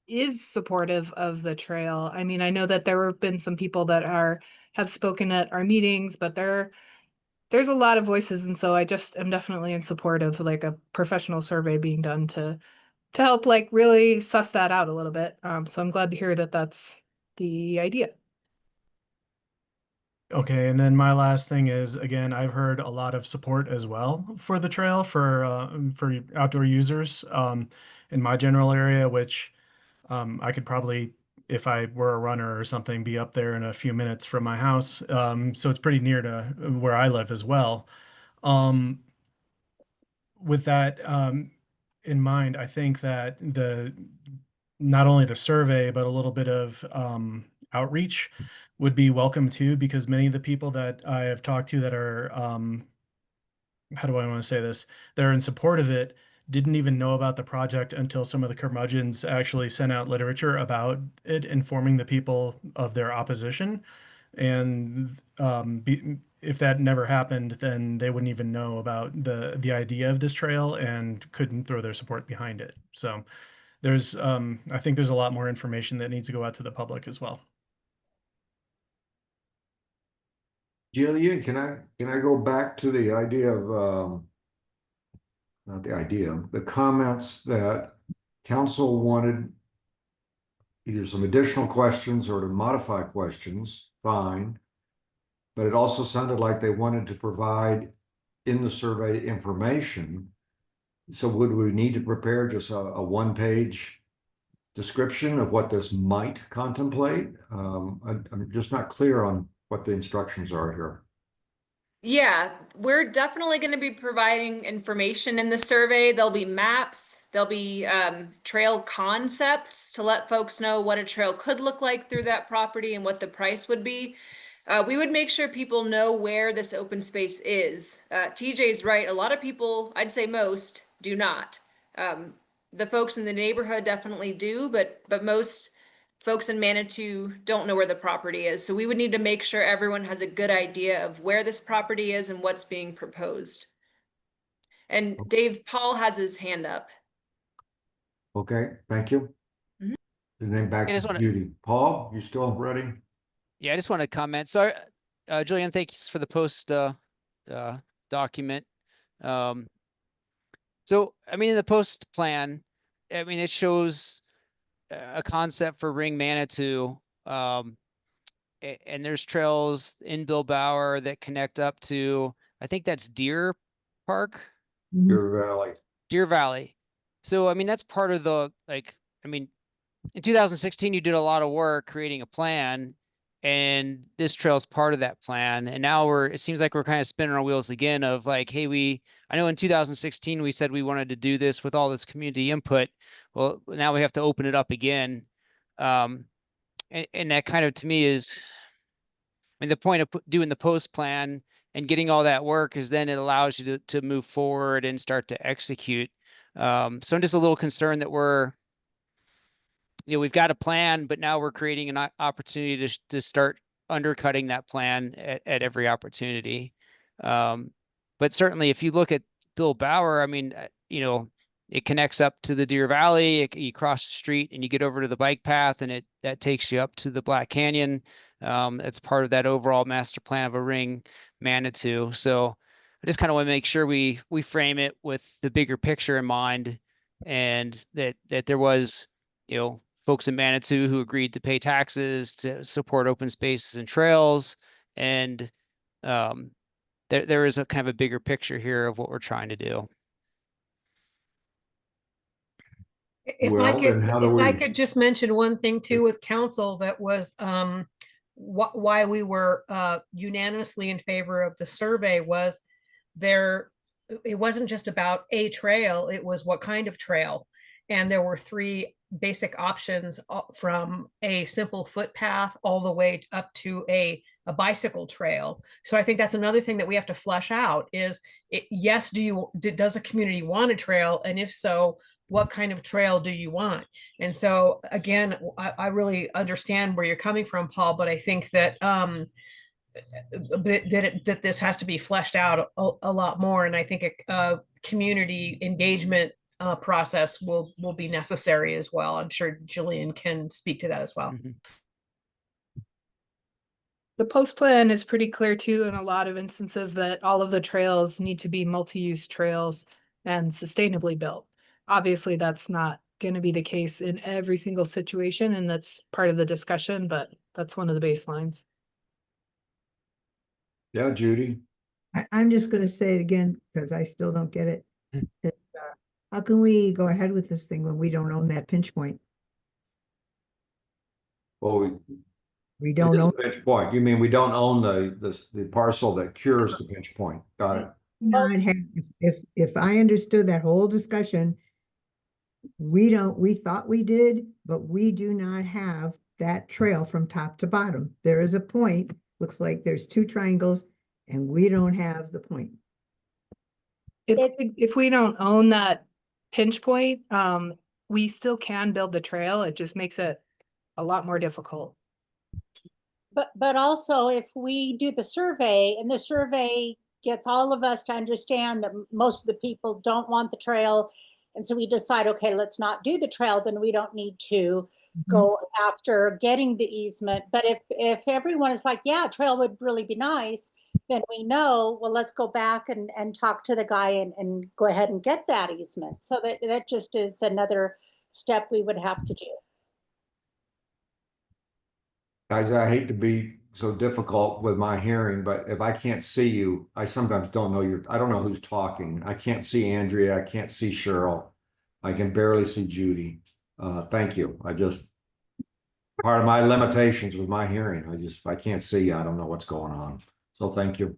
is supportive of the trail. I mean, I know that there have been some people that have spoken at our meetings, but there's a lot of voices, and so I just am definitely in support of like a professional survey being done to help like really suss that out a little bit. So I'm glad to hear that that's the idea. Okay, and then my last thing is, again, I've heard a lot of support as well for the trail for outdoor users in my general area, which I could probably, if I were a runner or something, be up there in a few minutes from my house. So it's pretty near to where I live as well. With that in mind, I think that not only the survey, but a little bit of outreach would be welcome too, because many of the people that I have talked to that are, how do I want to say this? They're in support of it, didn't even know about the project until some of the curmudgeons actually sent out literature about it, informing the people of their opposition. And if that never happened, then they wouldn't even know about the idea of this trail and couldn't throw their support behind it. So there's I think there's a lot more information that needs to go out to the public as well. Jillian, can I go back to the idea of not the idea, the comments that council wanted either some additional questions or to modify questions, fine. But it also sounded like they wanted to provide in the survey information So would we need to prepare just a one-page description of what this might contemplate? I'm just not clear on what the instructions are here. Yeah, we're definitely going to be providing information in the survey. There'll be maps, there'll be trail concepts to let folks know what a trail could look like through that property and what the price would be. We would make sure people know where this open space is. TJ's right, a lot of people, I'd say most, do not. The folks in the neighborhood definitely do, but most folks in Manitou don't know where the property is. So we would need to make sure everyone has a good idea of where this property is and what's being proposed. And Dave, Paul has his hand up. Okay, thank you. Mhm. And then back I just to wanna- Judy. Paul, you still ready? Yeah, I just want to comment. So, Julian, thanks for the post document. So, I mean, in the post plan, I mean, it shows a concept for Ring Manitou. And there's trails in Bill Bauer that connect up to, I think that's Deer Park, Deer Valley. Deer Valley. So, I mean, that's part of the, like, I mean, in 2016, you did a lot of work creating a plan, and this trail is part of that plan. And now it seems like we're kind of spinning our wheels again of like, hey, I know in 2016, we said we wanted to do this with all this community input. Well, now we have to open it up again. And that kind of, to me, is, I mean, the point of doing the post plan and getting all that work is then it allows you to move forward and start to execute. So I'm just a little concerned that we've got a plan, but now we're creating an opportunity to start undercutting that plan at every opportunity. But certainly if you look at Bill Bauer, I mean, it connects up to the Deer Valley, you cross the street and you get over to the bike path, and that takes you up to the Black Canyon. It's part of that overall master plan of a Ring Manitou. So I just kind of want to make sure we frame it with the bigger picture in mind, and that there was, folks in Manitou who agreed to pay taxes to support open spaces and trails. And there is a kind of a bigger picture here of what we're trying to do. Well, then how do If I we- could just mention one thing too with council that was why we were unanimously in favor of the survey was it wasn't just about a trail, it was what kind of trail. And there were three basic options from a simple footpath all the way up to a bicycle trail. So I think that's another thing that we have to flesh out is, yes, does a community want a trail? And if so, what kind of trail do you want? And so again, I really understand where you're coming from, Paul, but I think that that this has to be fleshed out a lot more. And I think a community engagement process will be necessary as well. I'm sure Jillian can speak to that as well. Mm-hmm. The post plan is pretty clear too in a lot of instances that all of the trails need to be multi-use trails and sustainably built. Obviously, that's not going to be the case in every single situation, and that's part of the discussion, but that's one of the baselines. Yeah, Judy. I'm just gonna say it again, because I still don't get it. How can we go ahead with this thing when we don't own that pinch point? Well, We it don't is a own. pinch point. You mean we don't own the parcel that cures the pinch point? Got it. Not have, if I understood that whole discussion, we thought we did, but we do not have that trail from top to bottom. There is a point, looks like there's two triangles, and we don't have the point. If we don't own that pinch point, we still can build the trail. It just makes it a lot more difficult. But also if we do the survey and the survey gets all of us to understand that most of the people don't want the trail, and so we decide, okay, let's not do the trail, then we don't need to go after getting the easement. But if everyone is like, yeah, trail would really be nice, then we know, well, let's go back and talk to the guy and go ahead and get that easement. So that just is another step we would have to do. Guys, I hate to be so difficult with my hearing, but if I can't see you, I sometimes don't know I don't know who's talking. I can't see Andrea. I can't see Cheryl. I can barely see Judy. Thank you. Part of my limitations with my hearing, if I can't see, I don't know what's going on. So thank you.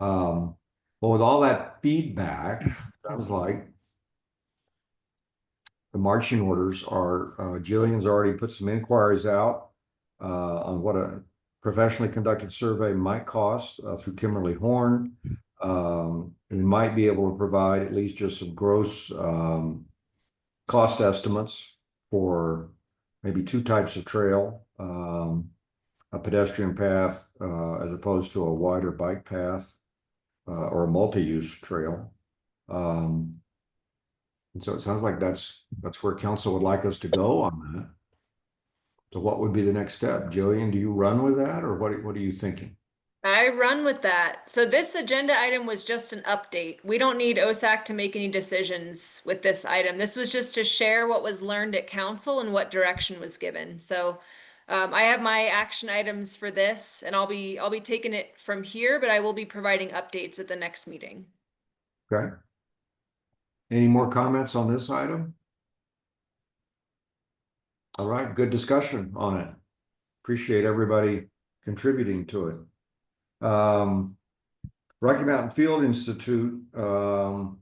Well, with all that feedback, sounds like the marching orders are, Jillian's already put some inquiries out on what a professionally conducted survey might cost through Kimberly Horn. We might be able to provide at least just some gross cost estimates for maybe two types of trail, a pedestrian path as opposed to a wider bike path or a multi-use trail. And so it sounds like that's where council would like us to go on that. So what would be the next step? Jillian, do you run with that, or what are you thinking? I run with that. So this agenda item was just an update. We don't need OSAC to make any decisions with this item. This was just to share what was learned at council and what direction was given. So I have my action items for this, and I'll be taking it from here, but I will be providing updates at the next meeting. Okay. Any more comments on this item? All right, good discussion on it. Appreciate everybody contributing to it. Rocky Mountain Field Institute, what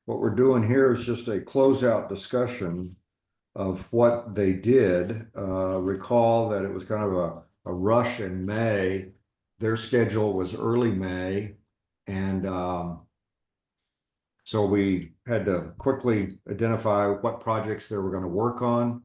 we're doing here is just a closeout discussion of what they did. Recall that it was kind of a rush in May. Their schedule was early May, and so we had to quickly identify what projects they were going to work on.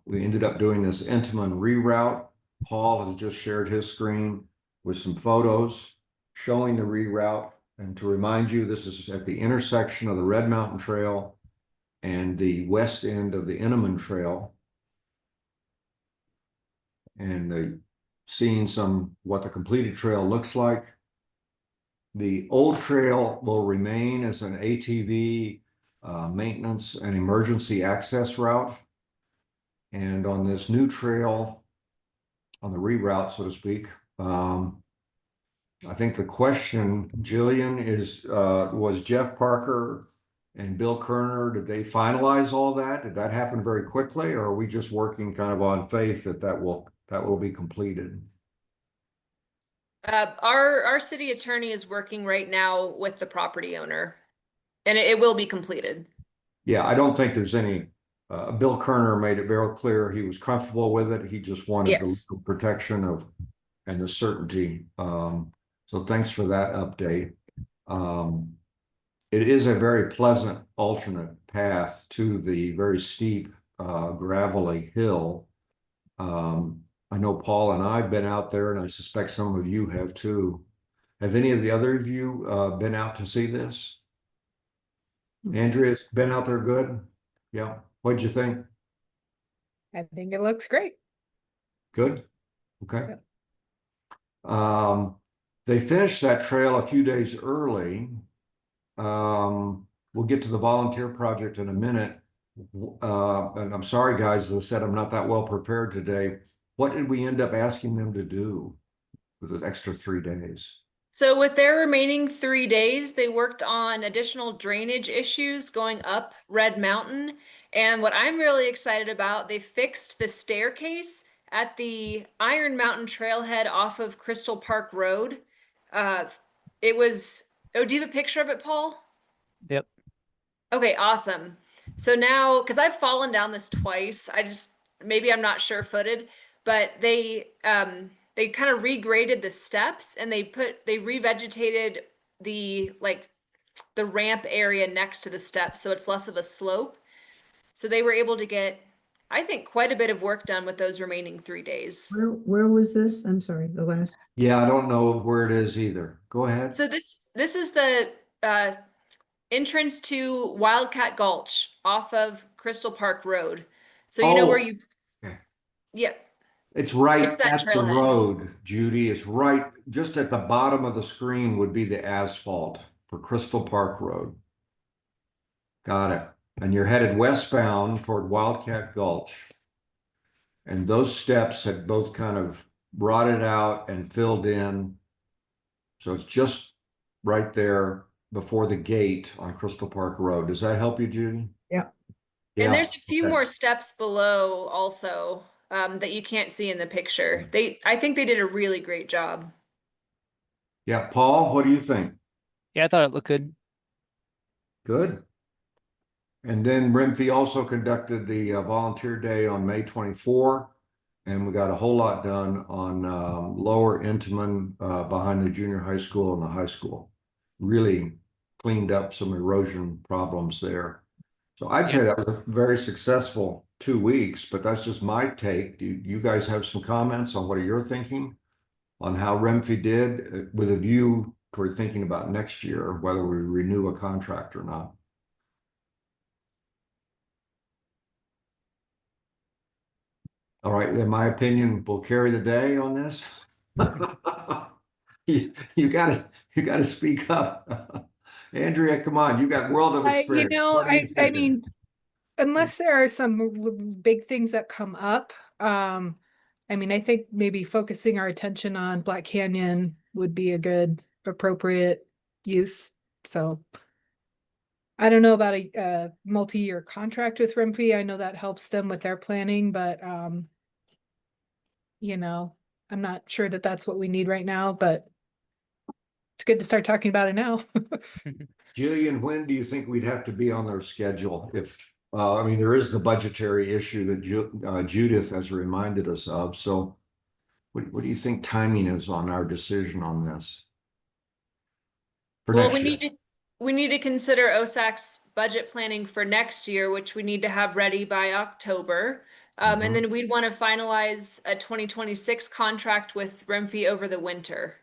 We ended up doing this Intamin reroute. Paul has just shared his screen with some photos showing the reroute. And to remind you, this is at the intersection of the Red Mountain Trail and the west end of the Intamin Trail. And seeing what the completed trail looks like. The old trail will remain as an ATV maintenance and emergency access route. And on this new trail, on the reroute, so to speak, I think the question, Jillian, is was Jeff Parker and Bill Kerner, did they finalize all that? Did that happen very quickly, or are we just working kind of on faith that will be completed? Our city attorney is working right now with the property owner, and it will be completed. Yeah, I don't think there's any. Bill Kerner made it very clear he was comfortable with it. He just wanted Yes. the protection and the certainty. So thanks for that update. It is a very pleasant alternate path to the very steep gravelly hill. I know Paul and I have been out there, and I suspect some of you have too. Have any of the other of you been out to see this? Andrea's been out there good? Yeah. What'd you think? I think it looks great. Good. Okay. They finished that trail a few days early. We'll get to the volunteer project in a minute. And I'm sorry, guys, as I said, I'm not that well prepared today. What did we end up asking them to do with those extra 3 days? So with their remaining 3 days, they worked on additional drainage issues going up Red Mountain. And what I'm really excited about, they fixed the staircase at the Iron Mountain Trailhead off of Crystal Park Road. Oh, do you have a picture of it, Paul? Yep. Okay, awesome. So now, because I've fallen down this twice, maybe I'm not sure-footed, but they kind of regraded the steps, and they revegetated the ramp area next to the steps, so it's less of a slope. So they were able to get, I think, quite a bit of work done with those remaining 3 days. Where was this? I'm sorry, the last. Yeah, I don't know where it is either. Go ahead. So this is the entrance to Wildcat Gulch off of Crystal Park Road. So you know where you, okay. Yeah. It's right It's that at the trailhead. road, Judy. It's right just at the bottom of the screen would be the asphalt for Crystal Park Road. Got it. And you're headed westbound toward Wildcat Gulch. And those steps had both kind of brought it out and filled in. So it's just right there before the gate on Crystal Park Road. Does that help you, Judy? Yeah. And Yeah. there's a few Okay. more steps below also that you can't see in the picture. I think they did a really great job. Yeah, Paul, what do you think? Yeah, I thought it looked good. Good. And then Renfrey also conducted the volunteer day on May 24, and we got a whole lot done on Lower Intamin behind the junior high school and the high school. Really cleaned up some erosion problems there. So I'd say that was a very successful 2 weeks, but that's just my take. Do you guys have some comments on what you're thinking on how Renfrey did with a view toward thinking about next year, whether we renew a contract or not? All right, in my opinion, will carry the day on this. You gotta speak up. Andrea, come on, you got world of experience. What are you I thinking? mean, unless there are some big things that come up, I mean, I think maybe focusing our attention on Black Canyon would be a good, appropriate use. So I don't know about a multi-year contract with Renfrey. I know that helps them with their planning, but you know, I'm not sure that that's what we need right now, but it's good to start talking about it now. Jillian, when do you think we'd have to be on their schedule? If I mean, there is the budgetary issue that Judith has reminded us of. So, what do you think timing is on our decision on this for Well, next year? we need to consider OSAC's budget planning for next year, which we need to have ready by October. And then we'd want to finalize a 2026 contract with Renfrey over the winter.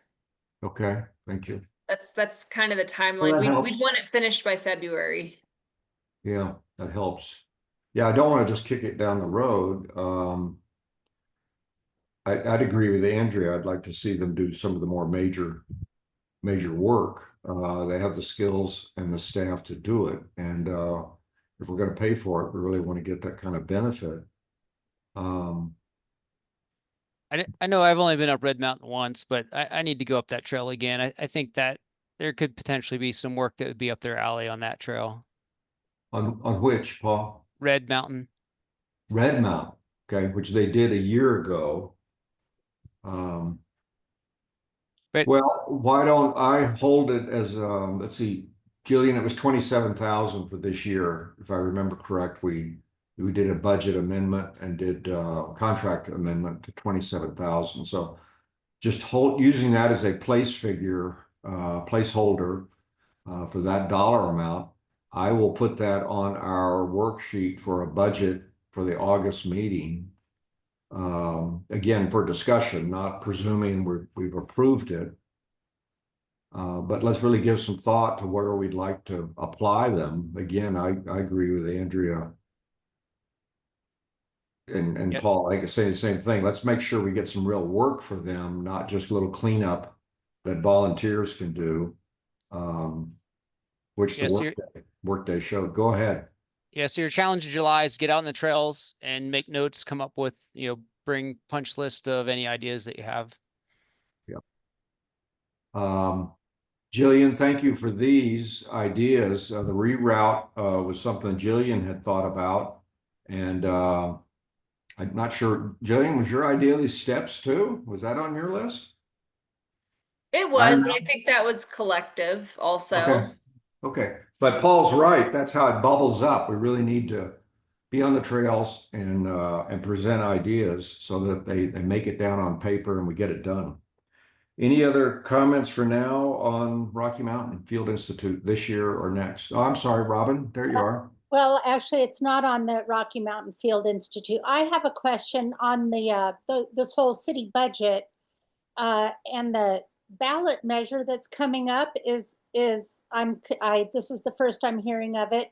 Okay, thank you. That's kind of the timeline. Well, that We'd helps. want it finished by February. Yeah, that helps. Yeah, I don't want to just kick it down the road. I'd agree with Andrea. I'd like to see them do some of the more major work. They have the skills and the staff to do it. And if we're going to pay for it, we really want to get that kind of benefit. I know I've only been up Red Mountain once, but I need to go up that trail again. I think that there could potentially be some work that would be up their alley on that trail. On which, Paul? Red Mountain. Red Mountain, okay, which they did a year ago. But Well, why don't I hold it as let's see, Jillian, it was 27,000 for this year, if I remember correct. We did a budget amendment and did contract amendment to 27,000. So just using that as a placeholder for that dollar amount. I will put that on our worksheet for a budget for the August meeting. Again, for discussion, not presuming we've approved it. But let's really give some thought to where we'd like to apply them. Again, I agree with Andrea and Yep. Paul. I could say the same thing. Let's make sure we get some real work for them, not just a little cleanup that volunteers can do, which Yes, the workday showed. Go ahead. yeah, so your challenge in July is get out on the trails and make notes, come up with, bring punch list of any ideas that you have. Jillian, thank you for these ideas. The reroute was something Jillian had thought about. And I'm not sure, Jillian, was your idea these steps too? Was that on your list? It was, but I think that was collective also. Okay. But Paul's right. That's how it bubbles up. We really need to be on the trails and present ideas so that they make it down on paper and we get it done. Any other comments for now on Rocky Mountain Field Institute this year or next? Oh, I'm sorry, Robin. There you are. Well, actually, it's not on the Rocky Mountain Field Institute. I have a question on this whole city budget and the ballot measure that's coming up. This is the first I'm hearing of it.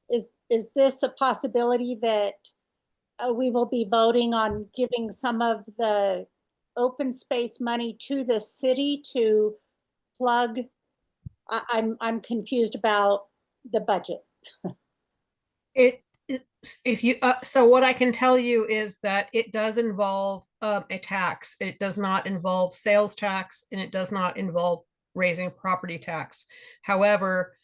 Is this a possibility that we will be voting on giving some of the open space money to the city to plug? I'm confused about the budget. if you, so what I can tell you is that it does involve a tax. It does not involve sales tax, and it does not involve raising property tax. However,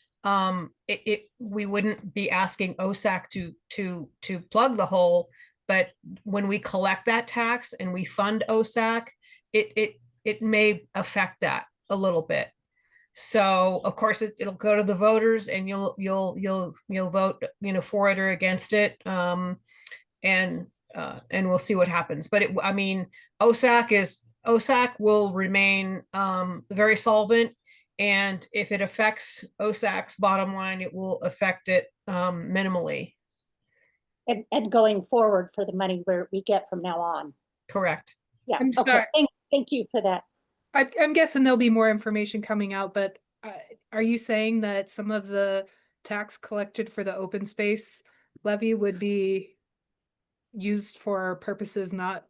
we wouldn't be asking OSAC to plug the hole, but when we collect that tax and we fund OSAC, it may affect that a little bit. So of course it'll go to the voters, and you'll vote, for it or against it. And we'll see what happens. But I mean, OSAC will remain very solvent. And if it affects OSAC's bottom line, it will affect it minimally. And going forward for the money where we get from now on. Correct. Yeah, I'm okay, sorry. thank you for that. I'm guessing there'll be more information coming out, but are you saying that some of the tax collected for the open space levy would be used for purposes not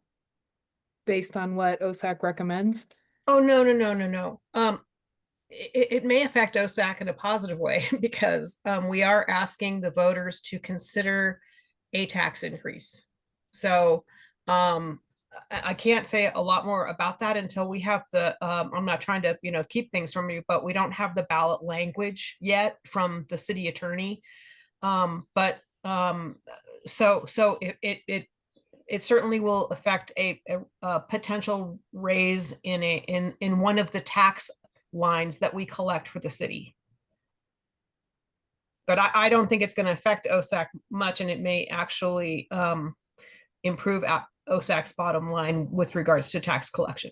based on what OSAC recommends? Oh, no. It may affect OSAC in a positive way because we are asking the voters to consider a tax increase. So I can't say a lot more about that until we have the, I'm not trying to, keep things from you, but we don't have the ballot language yet from the city attorney. But so it certainly will affect a potential raise in one of the tax lines that we collect for the city. But I don't think it's going to affect OSAC much, and it may actually improve OSAC's bottom line with regards to tax collection.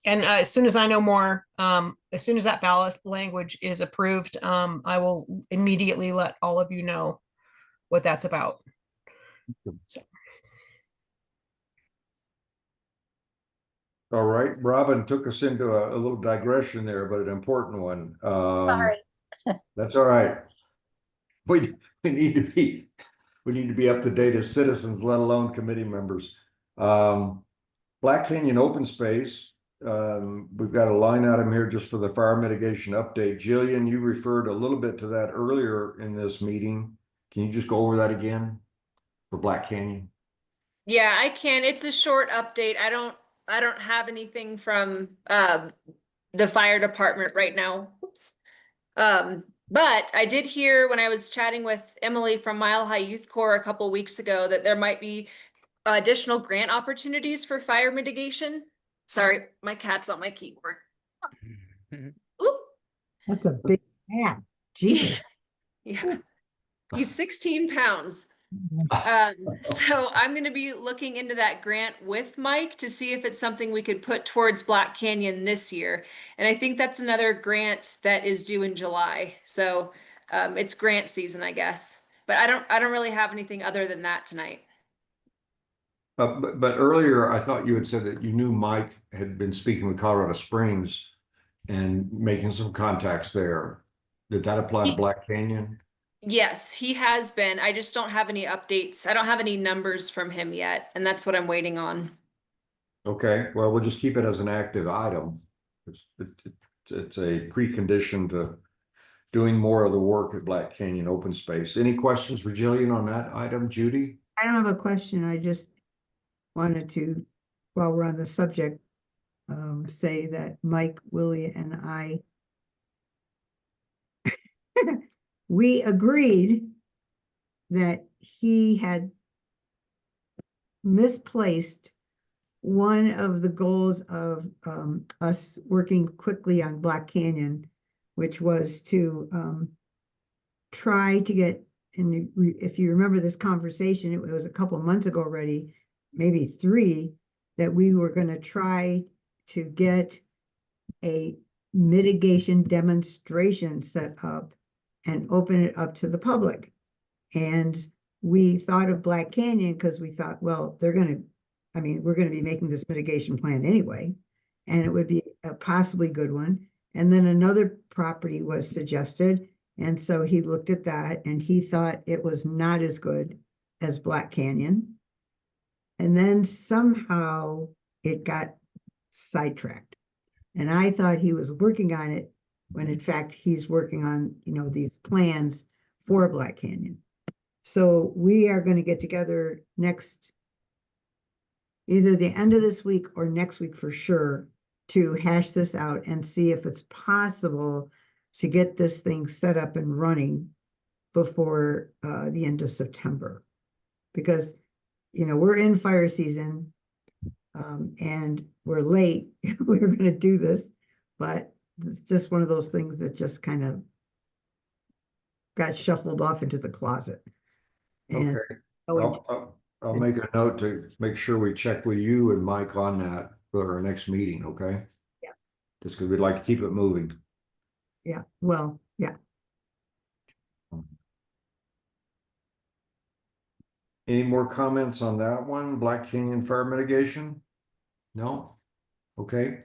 And as soon as I know more, as soon as that ballot language is approved, I will immediately let all of you know what that's about. So. All right, Robin took us into a little digression there, but an important one. Sorry. That's all right. We need to be up to date as citizens, let alone committee members. Black Canyon open space. We've got a line item here just for the fire mitigation update. Jillian, you referred a little bit to that earlier in this meeting. Can you just go over that again for Black Canyon? Yeah, I can. It's a short update. I don't have anything from the fire department right now. Oops. But I did hear when I was chatting with Emily from Mile High Youth Corps a couple weeks ago that there might be additional grant opportunities for fire mitigation. Sorry, my cat's on my keyboard. Oop. That's a big cat. Jesus. Yeah. He's 16 pounds. So I'm going to be looking into that grant with Mike to see if it's something we could put towards Black Canyon this year. And I think that's another grant that is due in July. So it's grant season, I guess. But I don't really have anything other than that tonight. But earlier, I thought you had said that you knew Mike had been speaking with Colorado Springs and making some contacts there. Did that apply to Black Canyon? Yes, he has been. I just don't have any updates. I don't have any numbers from him yet, and that's what I'm waiting on. Okay, well, we'll just keep it as an active item. It's a precondition to doing more of the work at Black Canyon open space. Any questions for Jillian on that item, Judy? I don't have a question. I just wanted to, while we're on the subject, say that Mike, Willie, and I we agreed that he had misplaced one of the goals of us working quickly on Black Canyon, which was to try to get, and if you remember this conversation, it was a couple of months ago already, maybe 3, that we were going to try to get a mitigation demonstration set up and open it up to the public. And we thought of Black Canyon because we thought, well, we're going to be making this mitigation plan anyway, and it would be a possibly good one. And then another property was suggested. And so he looked at that and he thought it was not as good as Black Canyon. And then somehow it got sidetracked. And I thought he was working on it when in fact he's working on, these plans for Black Canyon. So we are going to get together either the end of this week or next week for sure, to hash this out and see if it's possible to get this thing set up and running before the end of September. Because, we're in fire season, and we're late. We're going to do this, but it's just one of those things that just kind of got shuffled off into the closet. And Okay. oh, I'll make a note to make sure we check with you and Mike on that for our next meeting, okay? Yeah. Just because we'd like to keep it moving. yeah, well, yeah. Any more comments on that one? Black Canyon fire mitigation? No? Okay.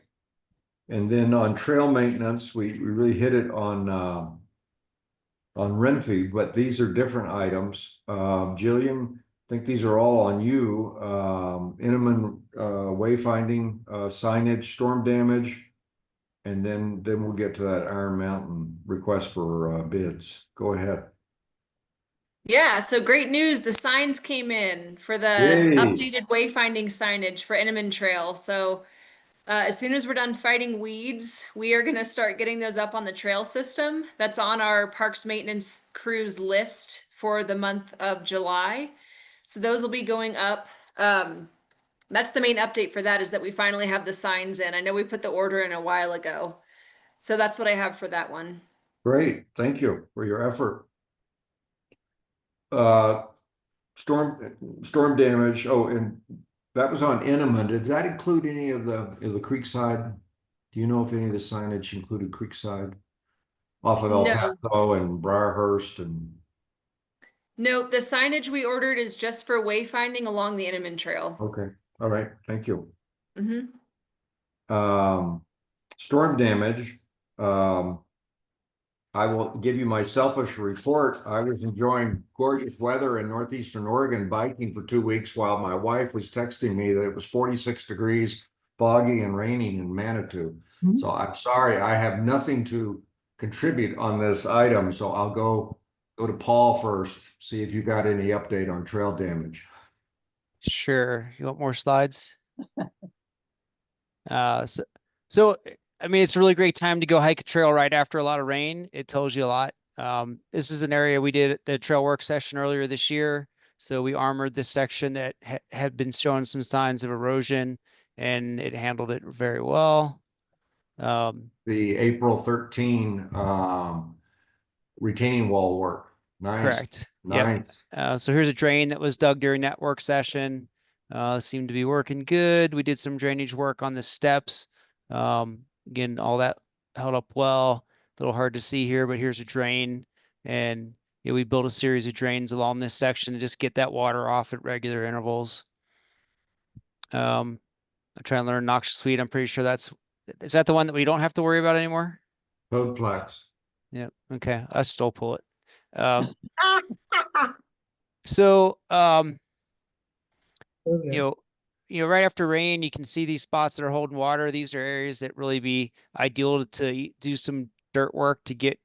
And then on trail maintenance, we really hit it on Renfee, but these are different items. Jillian, I think these are all on you. Inman wayfinding, signage, storm damage. And then we'll get to that Iron Mountain request for bids. Go ahead. Yeah, so great news. The signs came in for the Yay. updated wayfinding signage for Inman Trail. So as soon as we're done fighting weeds, we are going to start getting those up on the trail system. That's on our parks maintenance crews list for the month of July. So those will be going up. That's the main update for that, is that we finally have the signs in. I know we put the order in a while ago. So that's what I have for that one. Great. Thank you for your effort. Storm damage. Oh, and that was on Inman. Did that include any of the Creekside? Do you know if any of the signage included Creekside? Off of El No. Paso and Briarhurst and Nope, the signage we ordered is just for wayfinding along the Inman Trail. okay. All right, thank you. Mm-hmm. Storm damage. I will give you my selfish report. I was enjoying gorgeous weather in northeastern Oregon biking for 2 weeks while my wife was texting me that it was 46 degrees, foggy and raining in Manitou. Mhm. So I'm sorry, I have nothing to contribute on this item. So I'll go to Paul first, see if you got any update on trail damage. Sure. You want more slides? So I mean, it's a really great time to go hike a trail right after a lot of rain. It tells you a lot. This is an area we did the trail work session earlier this year. So we armored this section that had been showing some signs of erosion, and it handled it very well. The April 13 retaining wall work. Nice. Correct. Yep. Nice. So here's a drain that was dug during that work session. Seemed to be working good. We did some drainage work on the steps. Again, all that held up well. A little hard to see here, but here's a drain. And we built a series of drains along this section to just get that water off at regular intervals. I'm trying to learn noxious weed. I'm pretty sure is that the one that we don't have to worry about anymore? Toadflax. Yep. Okay. I still pull it. So, Okay. right after rain, you can see these spots that are holding water. These are areas that really be ideal to do some dirt work to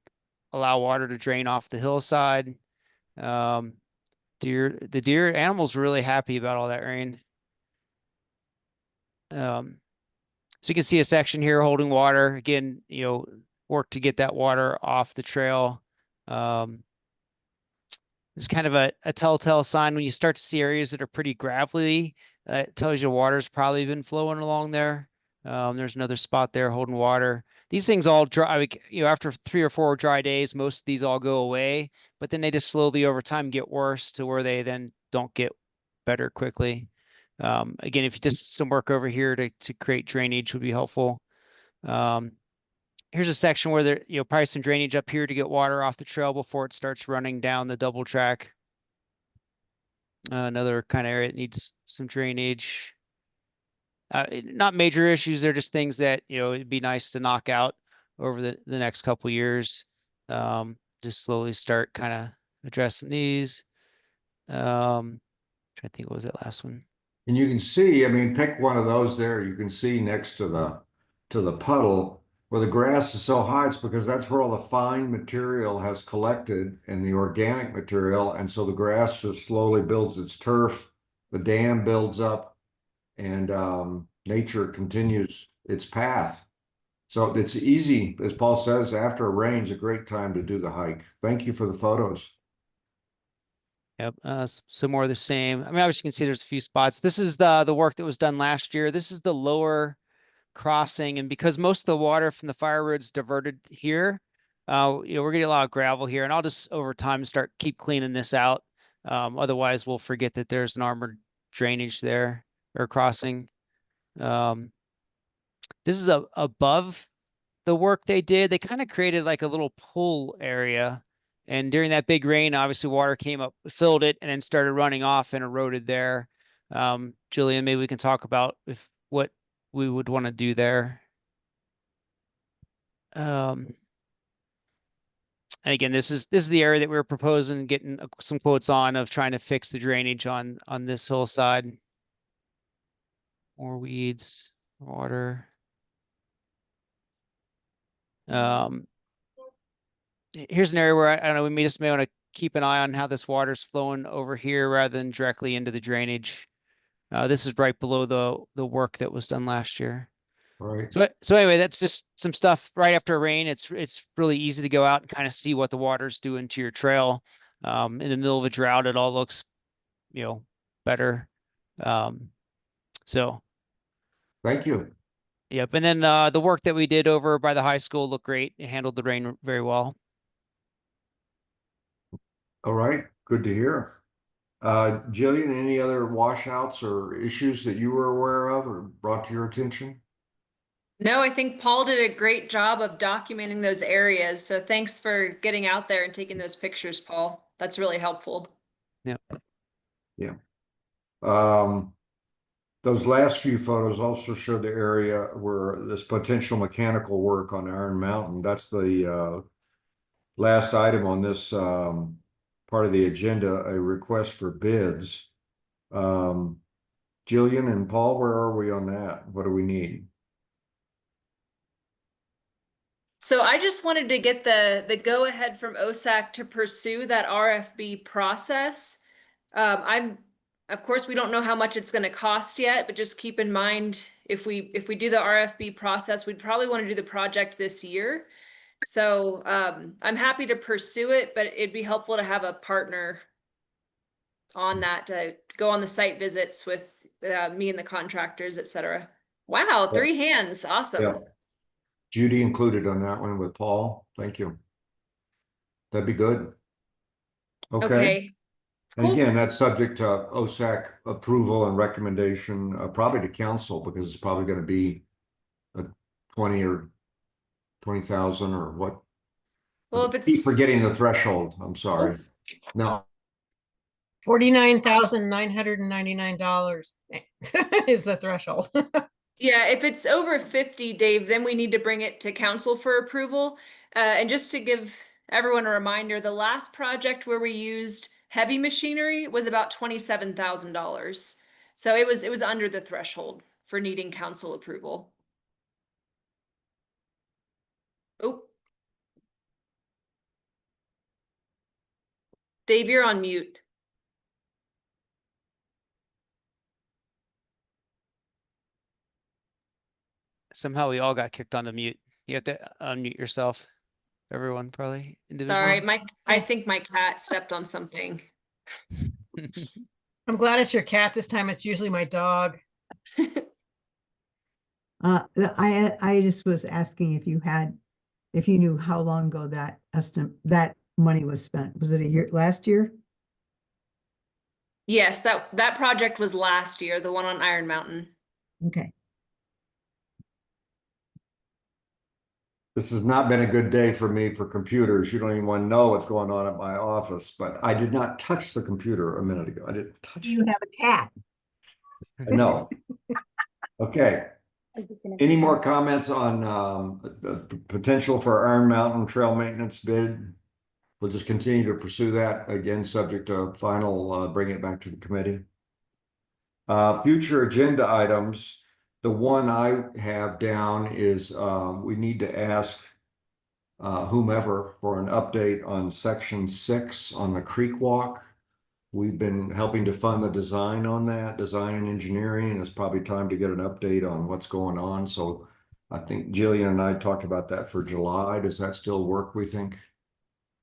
allow water to drain off the hillside. The deer animals were really happy about all that rain. So you can see a section here holding water. Again, work to get that water off the trail. It's kind of a telltale sign when you start to see areas that are pretty gravelly. It tells you water's probably been flowing along there. There's another spot there holding water. These things all dry, after 3 or 4 dry days, most of these all go away, but then they just slowly over time get worse to where they then don't get better quickly. Again, if you just some work over here to create drainage would be helpful. Here's a section where there, probably some drainage up here to get water off the trail before it starts running down the double track. Another kind of area that needs some drainage. Not major issues. They're just things that, it'd be nice to knock out over the next couple years. Just slowly start kind of addressing these. Trying to think, what was that last one? And you can see, I mean, pick one of those there. You can see next to the puddle, Where the grass is so high, it's because that's where all the fine material has collected and the organic material. And so the grass just slowly builds its turf, the dam builds up, and nature continues its path. So it's easy, as Paul says, after a rain's a great time to do the hike. Thank you for the photos. Yep, some more of the same. I mean, obviously you can see there's a few spots. This is the work that was done last year. This is the lower crossing, and because most of the water from the fire road's diverted here, we're getting a lot of gravel here, and I'll just over time keep cleaning this out. Otherwise we'll forget that there's an armored drainage there or crossing. This is above the work they did. They kind of created like a little pool area. And during that big rain, obviously water came up, filled it, and then started running off and eroded there. Jillian, maybe we can talk about what we would want to do there. And again, this is the area that we were proposing getting some quotes on of trying to fix the drainage on this hillside. More weeds, water. Here's an area where I don't know, we may want to keep an eye on how this water's flowing over here rather than directly into the drainage. This is right below the work that was done last year. Right. So anyway, that's just some stuff right after a rain. It's really easy to go out and kind of see what the water's doing to your trail. In the middle of a drought, it all looks, better. So. Thank you. Yep. And then the work that we did over by the high school looked great. It handled the rain very well. All right, good to hear. Jillian, any other washouts or issues that you were aware of or brought to your attention? No, I think Paul did a great job of documenting those areas. So thanks for getting out there and taking those pictures, Paul. That's really helpful. Yep. Yeah. Those last few photos also show the area where this potential mechanical work on Iron Mountain. That's the last item on this part of the agenda, a request for bids. Jillian and Paul, where are we on that? What do we need? So I just wanted to get the go ahead from OSAC to pursue that RFB process. Of course, we don't know how much it's going to cost yet, but just keep in mind if we do the RFB process, we'd probably want to do the project this year. So I'm happy to pursue it, but it'd be helpful to have a partner on that to go on the site visits with me and the contractors, etc. Wow, 3 hands. Awesome. Yeah. Judy included on that one with Paul. Thank you. That'd be good. Okay. And Cool. again, that's subject to OSAC approval and recommendation, probably to council, because it's probably going to be a 20 or 20,000 or what. Well, if Keep it's forgetting the threshold. I'm sorry. No. $49,999 is the threshold. yeah, if it's over 50, Dave, then we need to bring it to council for approval. And just to give everyone a reminder, the last project where we used heavy machinery was about $27,000. So it was under the threshold for needing council approval. Oh. Dave, you're on mute. Somehow we all got kicked onto mute. You have to unmute yourself. Everyone probably individually. Sorry, I think my cat stepped on something. I'm glad it's your cat this time. It's usually my dog. I just was asking if you knew how long ago that money was spent. Was it last year? Yes, that project was last year, the one on Iron Mountain. Okay. This has not been a good day for me for computers. You don't even want to know what's going on at my office, but I did not touch the computer a minute ago. I didn't touch You it. have a cat. I know. Okay. Any more comments on the potential for Iron Mountain Trail maintenance bid? We'll just continue to pursue that, again, subject to final, bring it back to the committee. Future agenda items. The one I have down is, we need to ask whomever for an update on section 6 on the creek walk. We've been helping to fund the design on that, design and engineering, and it's probably time to get an update on what's going on. So I think Jillian and I talked about that for July. Does that still work, we think,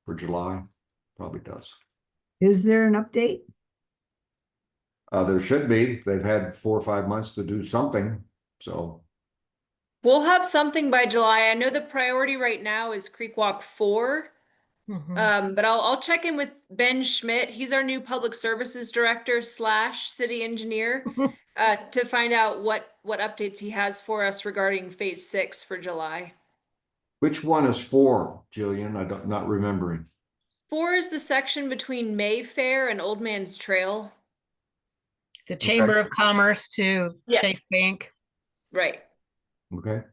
for July? Probably does. Is there an update? There should be. They've had 4 or 5 months to do something, so. We'll have something by July. I know the priority right now is Creek Walk 4. Mhm. But I'll check in with Ben Schmidt. He's our new public services director / city engineer, to find out what updates he has for us regarding phase 6 for July. Which one is 4, Jillian? Not remembering. 4 is the section between Mayfair and Old Man's Trail. The Chamber of Commerce to Yeah. Chase Bank. Right. Okay.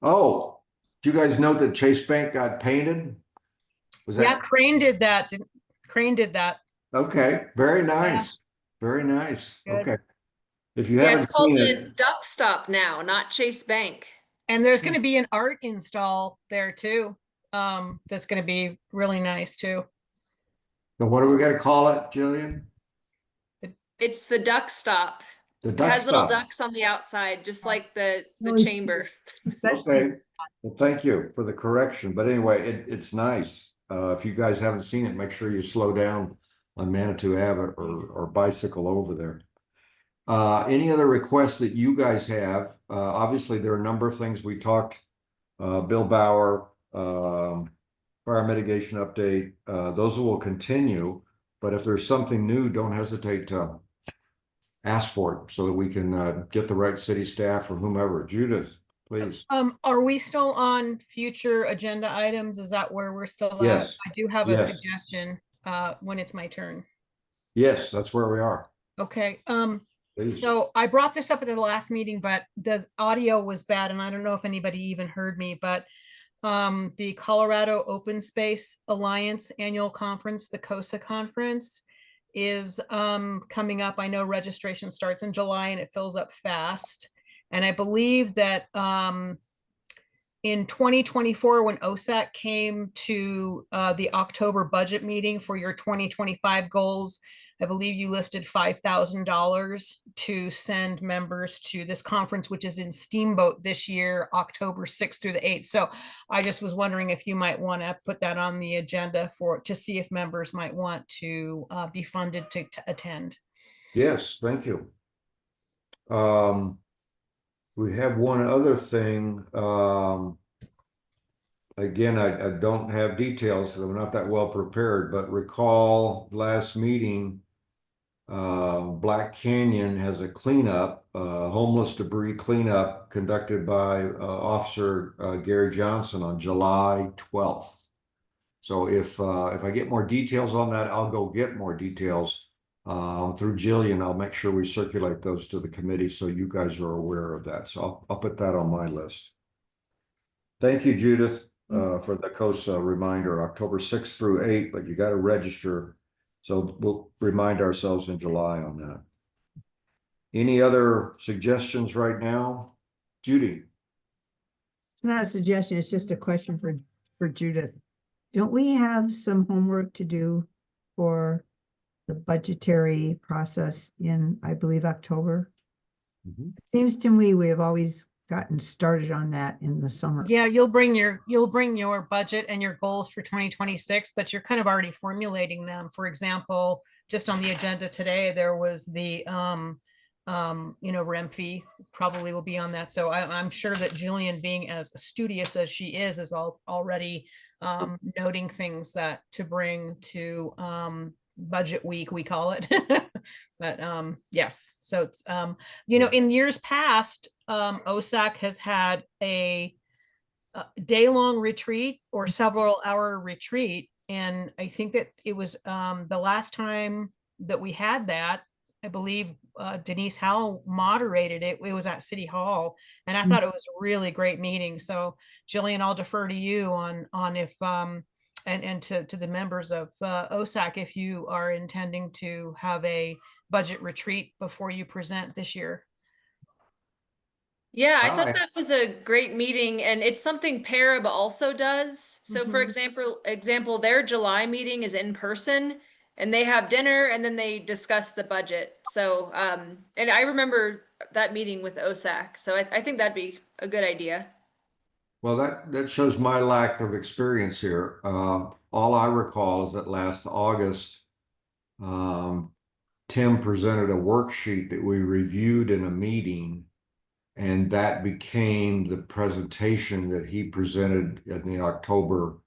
Oh, do you guys know that Chase Bank got painted? Was Yeah, that Crane did that. Crane did that. okay? Very nice. Very nice. Good. Okay. If you Yeah, haven't it's called seen the it, Duck Stop now, not Chase Bank. And there's going to be an art install there too. That's going to be really nice too. so what are we gonna call it, Jillian? It's the Duck Stop. The It Duck has little Stop. ducks on the outside, just like the Really? chamber. Especially Okay. Well, thank you for the correction. But anyway, it's nice. If you guys haven't seen it, make sure you slow down on Manitou Ave or bicycle over there. Any other requests that you guys have? Obviously, there are a number of things we talked. Bill Bauer, fire mitigation update. Those will continue. But if there's something new, don't hesitate to ask for it so that we can get the right city staff or whomever. Judith, please. Are we still on future agenda items? Is that where we're still at? Yes. I do have a Yes. suggestion, when it's my turn. Yes, that's where we are. Okay, Please. so I brought this up at the last meeting, but the audio was bad and I don't know if anybody even heard me, but the Colorado Open Space Alliance Annual Conference, the COSA conference, is coming up. I know registration starts in July and it fills up fast. And I believe that in 2024, when OSAC came to the October budget meeting for your 2025 goals, I believe you listed $5,000 to send members to this conference, which is in Steamboat this year, October 6th through the 8th. So I just was wondering if you might want to put that on the agenda to see if members might want to be funded to attend. Yes, thank you. We have one other thing. Again, I don't have details, so I'm not that well prepared, but recall last meeting, Black Canyon has a cleanup, homeless debris cleanup conducted by Officer Gary Johnson on July 12th. So if I get more details on that, I'll go get more details through Jillian. I'll make sure we circulate those to the committee so you guys are aware of that. So I'll put that on my list. Thank you, Judith, for the COSA reminder, October 6th through 8th, but you got to register. So we'll remind ourselves in July on that. Any other suggestions right now? Judy? It's not a suggestion, it's just a question for Judith. Don't we have some homework to do for the budgetary process in, I believe, October? It seems to me we have always gotten started on that in the summer. Yeah, you'll bring your budget and your goals for 2026, but you're kind of already formulating them. For example, just on the agenda today, there was the REMFE probably will be on that. So I'm sure that Jillian, being as studious as she is already noting things that to bring to budget week, we call it. But yes, so it's in years past, OSAC has had a day-long retreat or several-hour retreat, and I think that it was the last time that we had that, I believe Denise Howell moderated it. It was at City Hall, and I thought it was a really great meeting. So Jillian, I'll defer to you on if and to the members of OSAC if you are intending to have a budget retreat before you present this year. Yeah, I thought Hi. that was a great meeting, and it's something Parib also does. So for Mhm. example, their July meeting is in person, and they have dinner and then they discuss the budget. So and I remember that meeting with OSAC, so I think that'd be a good idea. Well, that shows my lack of experience here. All I recall is that last August, um, Tim presented a worksheet that we reviewed in a meeting, and that became the presentation that he presented in the October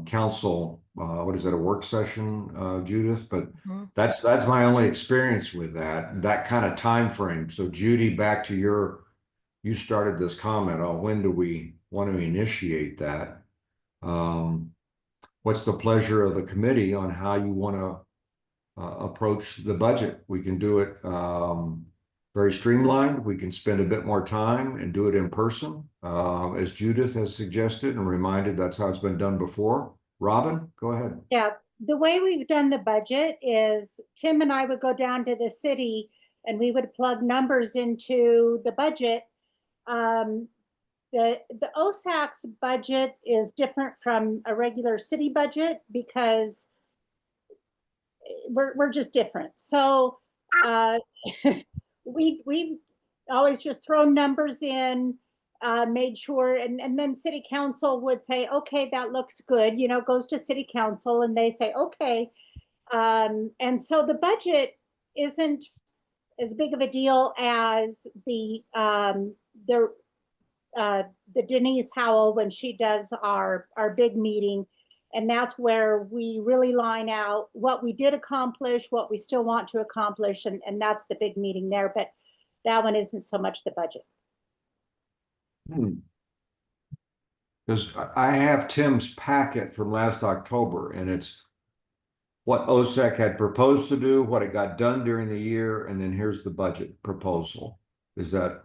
council. What is that, a work session, Judith? But Mhm. that's my only experience with that kind of time frame. So Judy, back to you started this comment on when do we want to initiate that? Um, what's the pleasure of the committee on how you want to approach the budget? We can do it very streamlined. We can spend a bit more time and do it in person, as Judith has suggested and reminded. That's how it's been done before. Robin, go ahead. Yeah, the way we've done the budget is Tim and I would go down to the city and we would plug numbers into the budget. Um, the OSAC's budget is different from a regular city budget because we're just different. So we've always just thrown numbers in, made sure, and then city council would say, okay, that looks good, goes to city council and they say, okay. And so the budget isn't as big of a deal as the Denise Howell when she does our big meeting. And that's where we really line out what we did accomplish, what we still want to accomplish. And that's the big meeting there. But that one isn't so much the budget. Because I have Tim's packet from last October, and it's what OSAC had proposed to do, what it got done during the year, and then here's the budget proposal. Is that?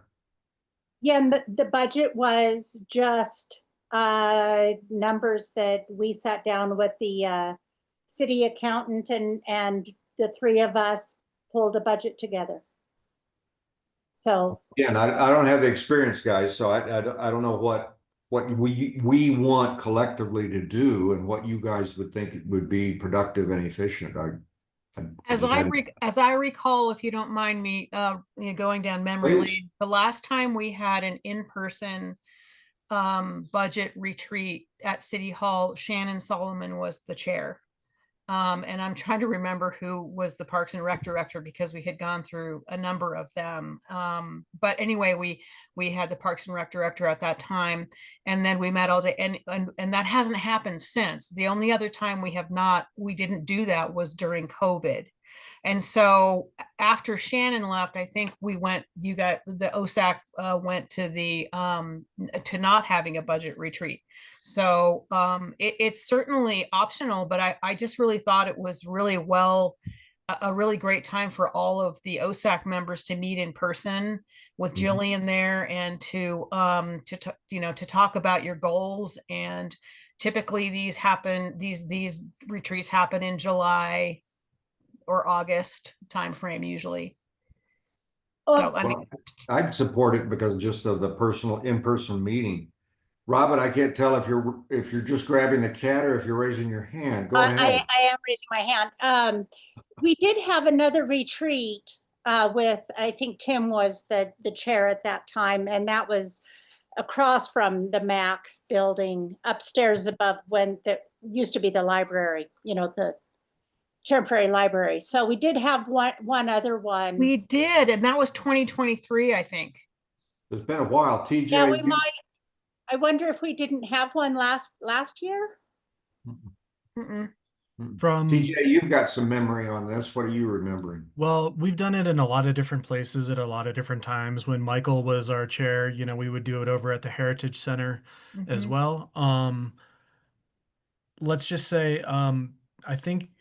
Yeah, and the budget was just numbers that we sat down with the city accountant and the three of us pulled a budget together. So Yeah, and I don't have the experience, guys, so I don't know what we want collectively to do and what you guys would think would be productive and efficient. As I recall, if you don't mind me going down memory Please. lane, the last time we had an in-person budget retreat at City Hall, Shannon Solomon was the chair. And I'm trying to remember who was the Parks and Rec director because we had gone through a number of them. But anyway, we had the Parks and Rec director at that time, and then we met all day, and that hasn't happened since. The only other time we didn't do that was during COVID. And so after Shannon left, I think the OSAC went to to not having a budget retreat. So it's certainly optional, but I just really thought it was really a really great time for all of the OSAC members to meet in person with Jillian there and to talk about your goals. And typically these retreats happen in July or August timeframe usually. So I mean, Well, I'd support it because just of the personal in-person meeting. Robin, I can't tell if you're just grabbing the cat or if you're raising your hand. Go ahead. I am raising my hand. We did have another retreat with, I think Tim was the chair at that time, and that was across from the MAC building, upstairs above when that used to be the library, the Prairie Library. So we did have one other one. we did, and that was 2023, I think. It's been a while. TJ, Yeah, we might. I wonder if we didn't have one last year. Mm-mm. From TJ, you've got some memory on this. What are you remembering? Well, we've done it in a lot of different places at a lot of different times. When Michael was our chair, we would do it over at the Heritage Center as Mhm. well. Let's just say, I think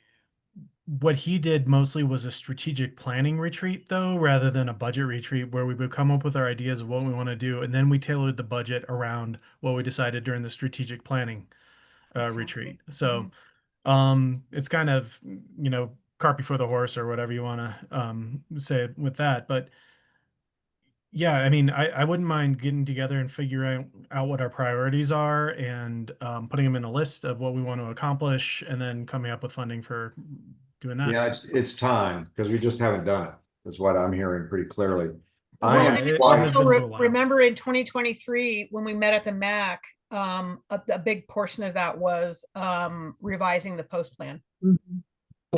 what he did mostly was a strategic planning retreat, though, rather than a budget retreat where we would come up with our ideas of what we want to do, and then we tailored the budget around what we decided during the strategic planning retreat. So it's kind of, cart before the horse or whatever you want to say with that. But Yeah, I mean, I wouldn't mind getting together and figuring out what our priorities are and putting them in a list of what we want to accomplish and then coming up with funding for doing that. Yeah, it's time because we just haven't done it. That's what I'm hearing pretty clearly. I Well, am and it quite- has also been a while. remember in 2023, when we met at the MAC, a big portion of that was revising the post plan. Mhm.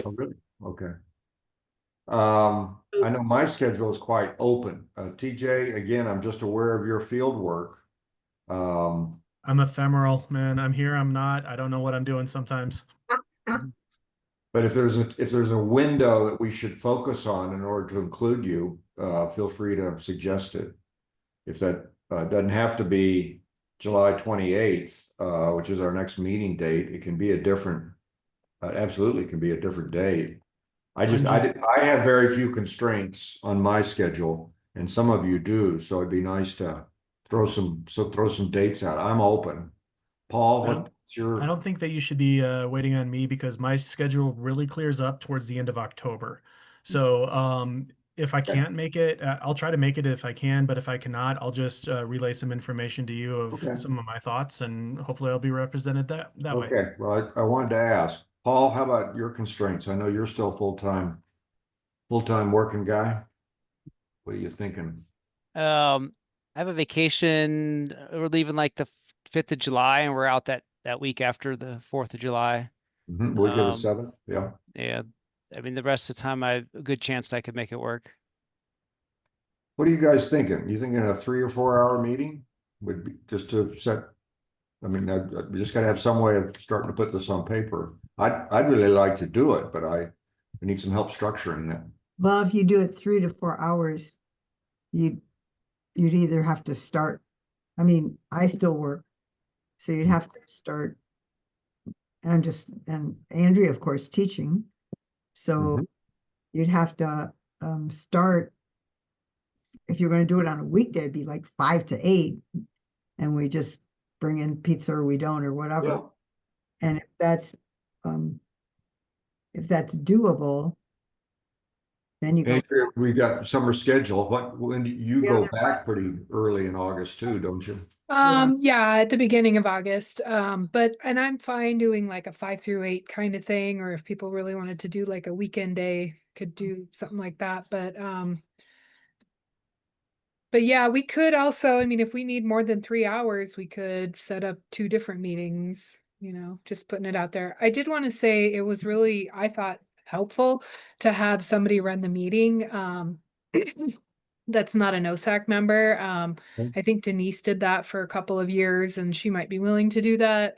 Oh, really? Okay. I know my schedule is quite open. TJ, again, I'm just aware of your field work. Um, I'm ephemeral, man. I'm here, I'm not. I don't know what I'm doing sometimes. but if there's a window that we should focus on in order to include you, feel free to suggest it. If that doesn't have to be July 28th, which is our next meeting date, it can be a different, absolutely can be a different date. I have very few constraints on my schedule, and some of you do, so it'd be nice to throw some dates out. I'm open. Paul, what's your? I don't think that you should be waiting on me because my schedule really clears up towards the end of October. So if I can't make it, I'll try to make it if I can, but if I cannot, I'll just relay some information to you of Okay. some of my thoughts, and hopefully I'll be represented that way. Okay, well, I wanted to ask, Paul, how about your constraints? I know you're still full-time working guy. What are you thinking? I have a vacation. We're leaving like the 5th of July and we're out that week after the 4th of July. Week of the 7th, yeah. Yeah. I mean, the rest of the time I have a good chance I could make it work. What are you guys thinking? You thinking a 3 or 4 hour meeting would be just to set? I mean, we just gotta have some way of starting to put this on paper. I'd really like to do it, but I need some help structuring it. Well, if you do it 3 to 4 hours, you'd either have to start, I mean, I still work, so you'd have to start. And Andrea, of course, teaching. So you'd have to start, if you're going to do it on a weekday, it'd be like 5 to 8, and we just bring in pizza or we don't or whatever. Yeah. And if that's doable, then you go. Andrea, we got summer schedule. When do you Yeah, go they're back pretty early in August too, don't you? Yeah, at the beginning of August. And I'm fine doing like a 5 through 8 kind of thing, or if people really wanted to do like a weekend day, could do something like that. But yeah, we could also, I mean, if we need more than 3 hours, we could set up 2 different meetings, just putting it out there. I did want to say it was really, I thought, helpful to have somebody run the meeting. That's not an OSAC member. I think Denise did that for a couple of years and she might be willing to do that.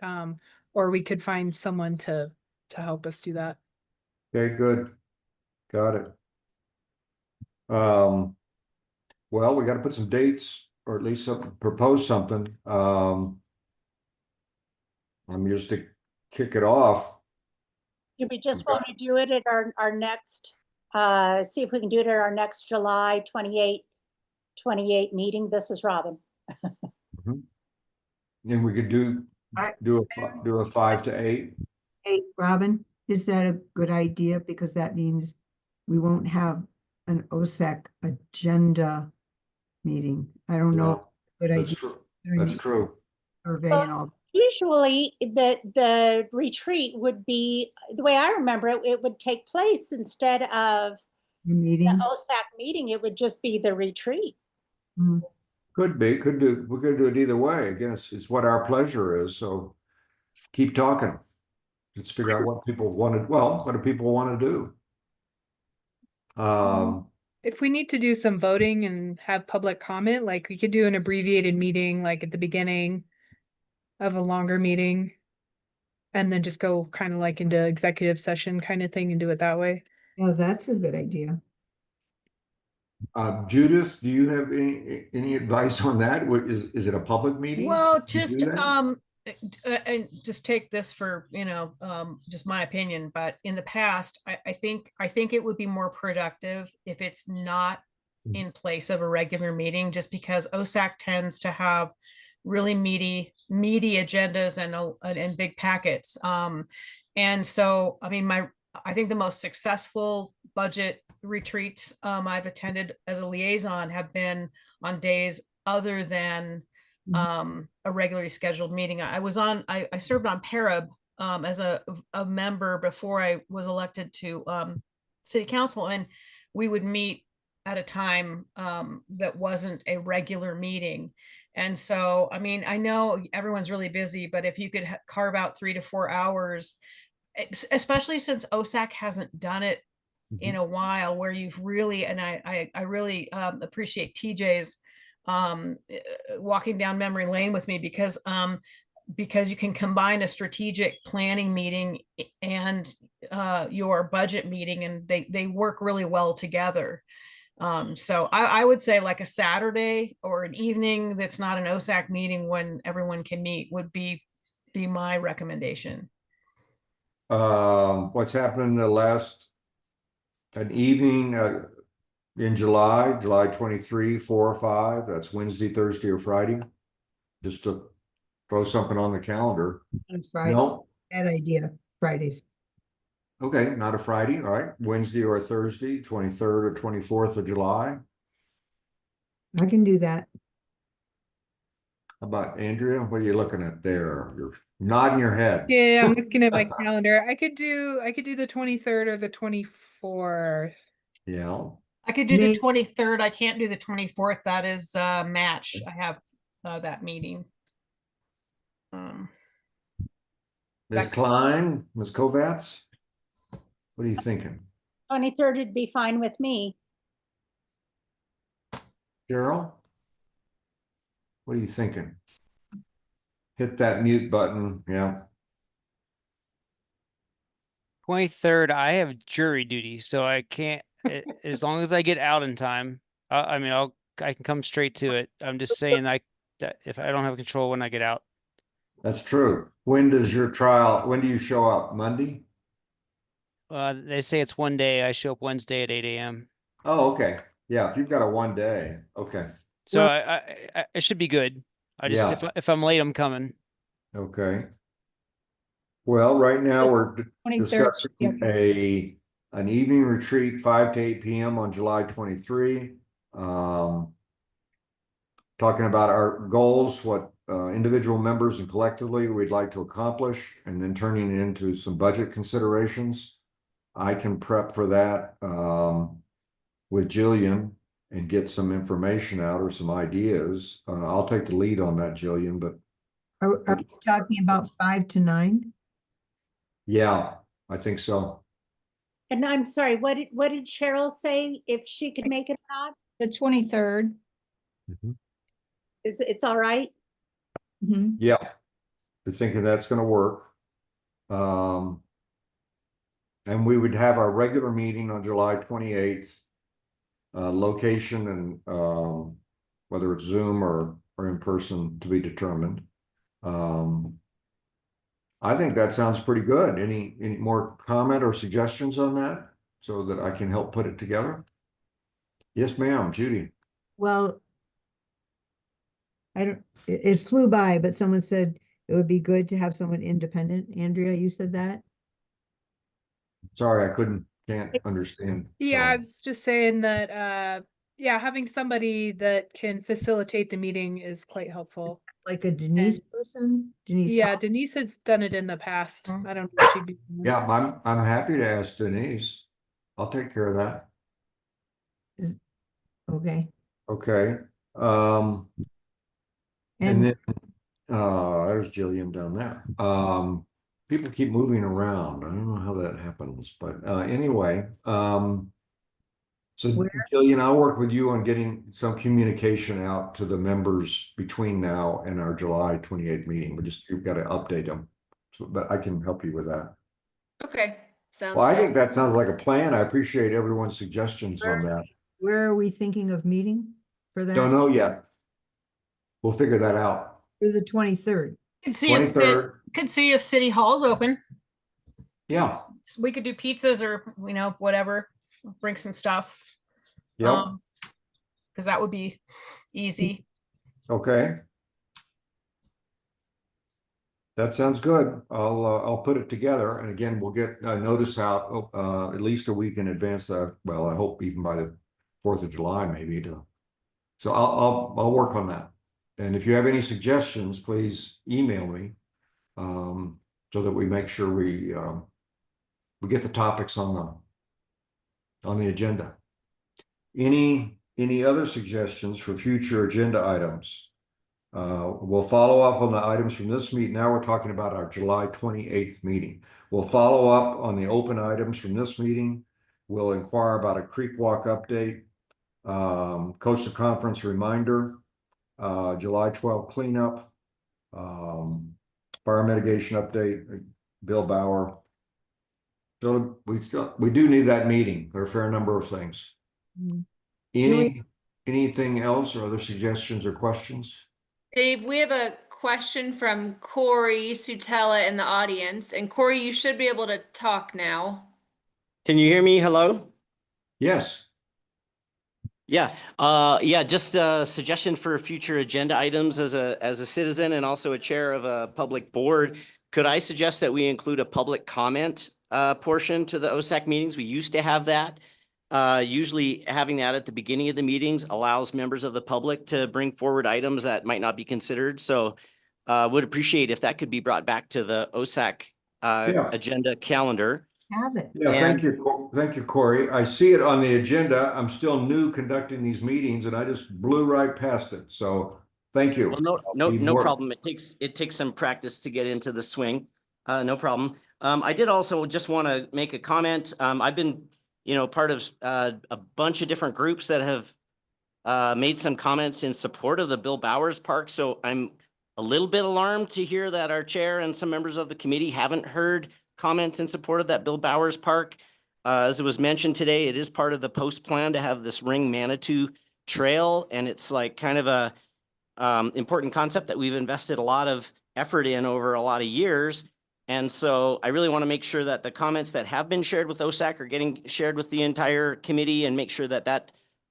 Or we could find someone to help us do that. Okay, good. Got it. Well, we got to put some dates or at least propose something. Just to kick it off. Do we just want to do it at our next, see if we can do it at our next July 28 meeting? This is Robin. And we could do a 5 to 8. Hey, Robin, is that a good idea? Because that means we won't have an OSAC agenda meeting. I don't know. Good That's idea. true. That's true. Survey and all. Usually the retreat would be, the way I remember it, it would take place instead of The meeting. the OSAC meeting. It would just be the retreat. Could be, we could do it either way. Again, it's what our pleasure is. So keep talking. Let's figure out what people wanted. Well, what do people want to do? If we need to do some voting and have public comment, like we could do an abbreviated meeting, like at the beginning of a longer meeting, and then just go kind of like into executive session kind of thing and do it that way. Yeah, that's a good idea. Judith, do you have any advice on that? Is it a public meeting? Well, Can you just do that? and just take this for just my opinion, but in the past, I think it would be more productive if it's not in place of a regular meeting, just because OSAC tends to have really meaty agendas and big packets. And so, I mean, I think the most successful budget retreats I've attended as a liaison have been on days other than a regularly scheduled meeting. I served on Parab as a member before I was elected to city council, and we would meet at a time that wasn't a regular meeting. And so, I mean, I know everyone's really busy, but if you could carve out 3 to 4 hours, especially since OSAC hasn't done it in a while, where you've really, and I really appreciate TJ's walking down memory lane with me, because you can combine a strategic planning meeting and your budget meeting, and they work really well together. So I would say like a Saturday or an evening that's not an OSAC meeting when everyone can meet would be my recommendation. What's happened an evening in July 23, 4 or 5, that's Wednesday, Thursday, or Friday? Just to throw something on the calendar. On Friday. No? Bad idea, Fridays. Okay, not a Friday, all right. Wednesday or Thursday, 23rd or 24th of July. I can do that. How about Andrea? What are you looking at there? You're nodding your head. Yeah, I'm looking at my calendar. I could do the 23rd or the 24th. Yeah. I could do May- the 23rd. I can't do the 24th. That is match. I have that meeting. Ms. Klein, Ms. Kovats? What are you thinking? 23rd would be fine with me. Cheryl? What are you thinking? Hit that mute button, yeah. 23rd, I have jury duty, so I can't, as long as I get out in time, I mean, I can come straight to it. I'm just saying that if I don't have control when I get out. That's true. When do you show up? Monday? They say it's one day. I show up Wednesday at 8 a.m. Oh, okay. Yeah, if you've got a 1 day, okay. So Well- I it should be good. I just, Yeah. if I'm late, I'm coming. Okay. Well, right now we're 23rd. discussing an evening retreat, 5 to 8 p.m. on July 23. Talking about our goals, what individual members and collectively we'd like to accomplish, and then turning it into some budget considerations. I can prep for that with Jillian and get some information out or some ideas. I'll take the lead on that, Jillian, but Are we talking about 5 to 9? yeah, I think so. And I'm sorry, what did Cheryl say? If she could make it or not? The 23rd. It's all right? Yeah, we're thinking that's gonna work. And we would have our regular meeting on July 28th. Location and whether it's Zoom or in person to be determined. I think that sounds pretty good. Any more comment or suggestions on that so that I can help put it together? Yes, ma'am, Judy. Well, it flew by, but someone said it would be good to have someone independent. Andrea, you said that? Sorry, I can't understand. Yeah, I Sorry. was just saying that having somebody that can facilitate the meeting is quite helpful. Like a Denise person? Denise? Yeah, Denise has done it in the past. Mm. I don't know if she'd be. Yeah, I'm happy to ask Denise. I'll take care of that. Okay. Okay. And then there's Jillian down there. People keep moving around. I don't know how that happens, but anyway, so Jillian, I'll work with you on getting some communication out to the members between now and our July 28th meeting. You've got to update them. So, but I can help you with that. Okay, sounds Well, I good. think that sounds like a plan. I appreciate everyone's suggestions on that. Where are we thinking of meeting for that? Don't know yet. We'll figure that out. For the 23rd. Could see if 23rd. City Hall's open. Yeah. We could do pizzas or whatever. Bring some stuff. Yep. Because that would be easy. Okay. That sounds good. I'll put it together, and again, we'll get a notice out at least a week in advance. Well, I hope even by the 4th of July, maybe to. So I'll work on that. And if you have any suggestions, please email me, so that we make sure we get the topics on the agenda. Any other suggestions for future agenda items? We'll follow up on the items from this meeting. Now we're talking about our July 28th meeting. We'll follow up on the open items from this meeting. We'll inquire about a creek walk update, coastal conference reminder, July 12 cleanup, fire mitigation update, Bill Bauer. So we do need that meeting. There are a fair number of things. Anything else or other suggestions or questions? Dave, we have a question from Corey Sutella in the audience. And Corey, you should be able to talk now. Can you hear me? Hello? Yes. Yeah. Just a suggestion for future agenda items as a citizen and also a chair of a public board. Could I suggest that we include a public comment portion to the OSAC meetings? We used to have that. Usually having that at the beginning of the meetings allows members of the public to bring forward items that might not be considered. So would appreciate if that could be brought back to the OSAC agenda calendar. Have it. Yeah, thank you, Corey. I see it on the agenda. I'm still new conducting these meetings, and I just blew right past it. So thank you. Well, no problem. It takes some practice to get into the swing. No problem. I did also just want to make a comment. I've been, part of a bunch of different groups that have made some comments in support of the Bill Bowers Park. So I'm a little bit alarmed to hear that our chair and some members of the committee haven't heard comments in support of that Bill Bowers Park. As it was mentioned today, it is part of the post plan to have this Ring Manitou Trail, and it's like kind of a important concept that we've invested a lot of effort in over a lot of years. And so I really want to make sure that the comments that have been shared with OSAC are getting shared with the entire committee and make sure that that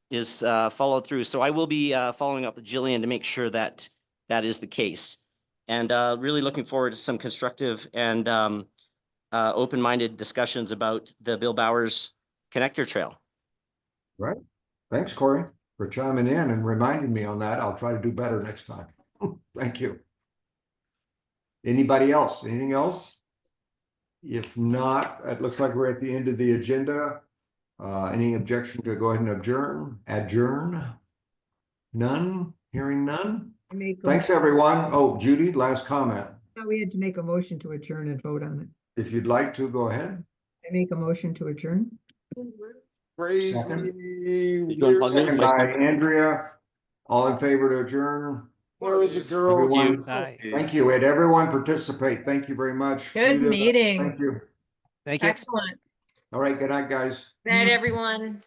is followed through. So I will be following up with Jillian to make sure that that is the case. And really looking forward to some constructive and open-minded discussions about the Bill Bowers Connector Trail. Right. Thanks, Corey, for chiming in and reminding me on that. I'll try to do better next time. Thank you. Anybody else? Anything else? If not, it looks like we're at the end of the agenda. Any objection to go ahead and adjourn? Adjourn? None? Hearing none? Thanks, everyone. Oh, Judy, last comment. No, we had to make a motion to adjourn and vote on it. If you'd like to, go ahead. I make a motion to adjourn. Second by Andrea. All in favor to adjourn? Where is it, girl? Everyone, Bye. thank you. And everyone participate. Thank you very much. Good Judith, meeting. Thank you. Thank you. Excellent. All right. Good night, guys. Good night, everyone.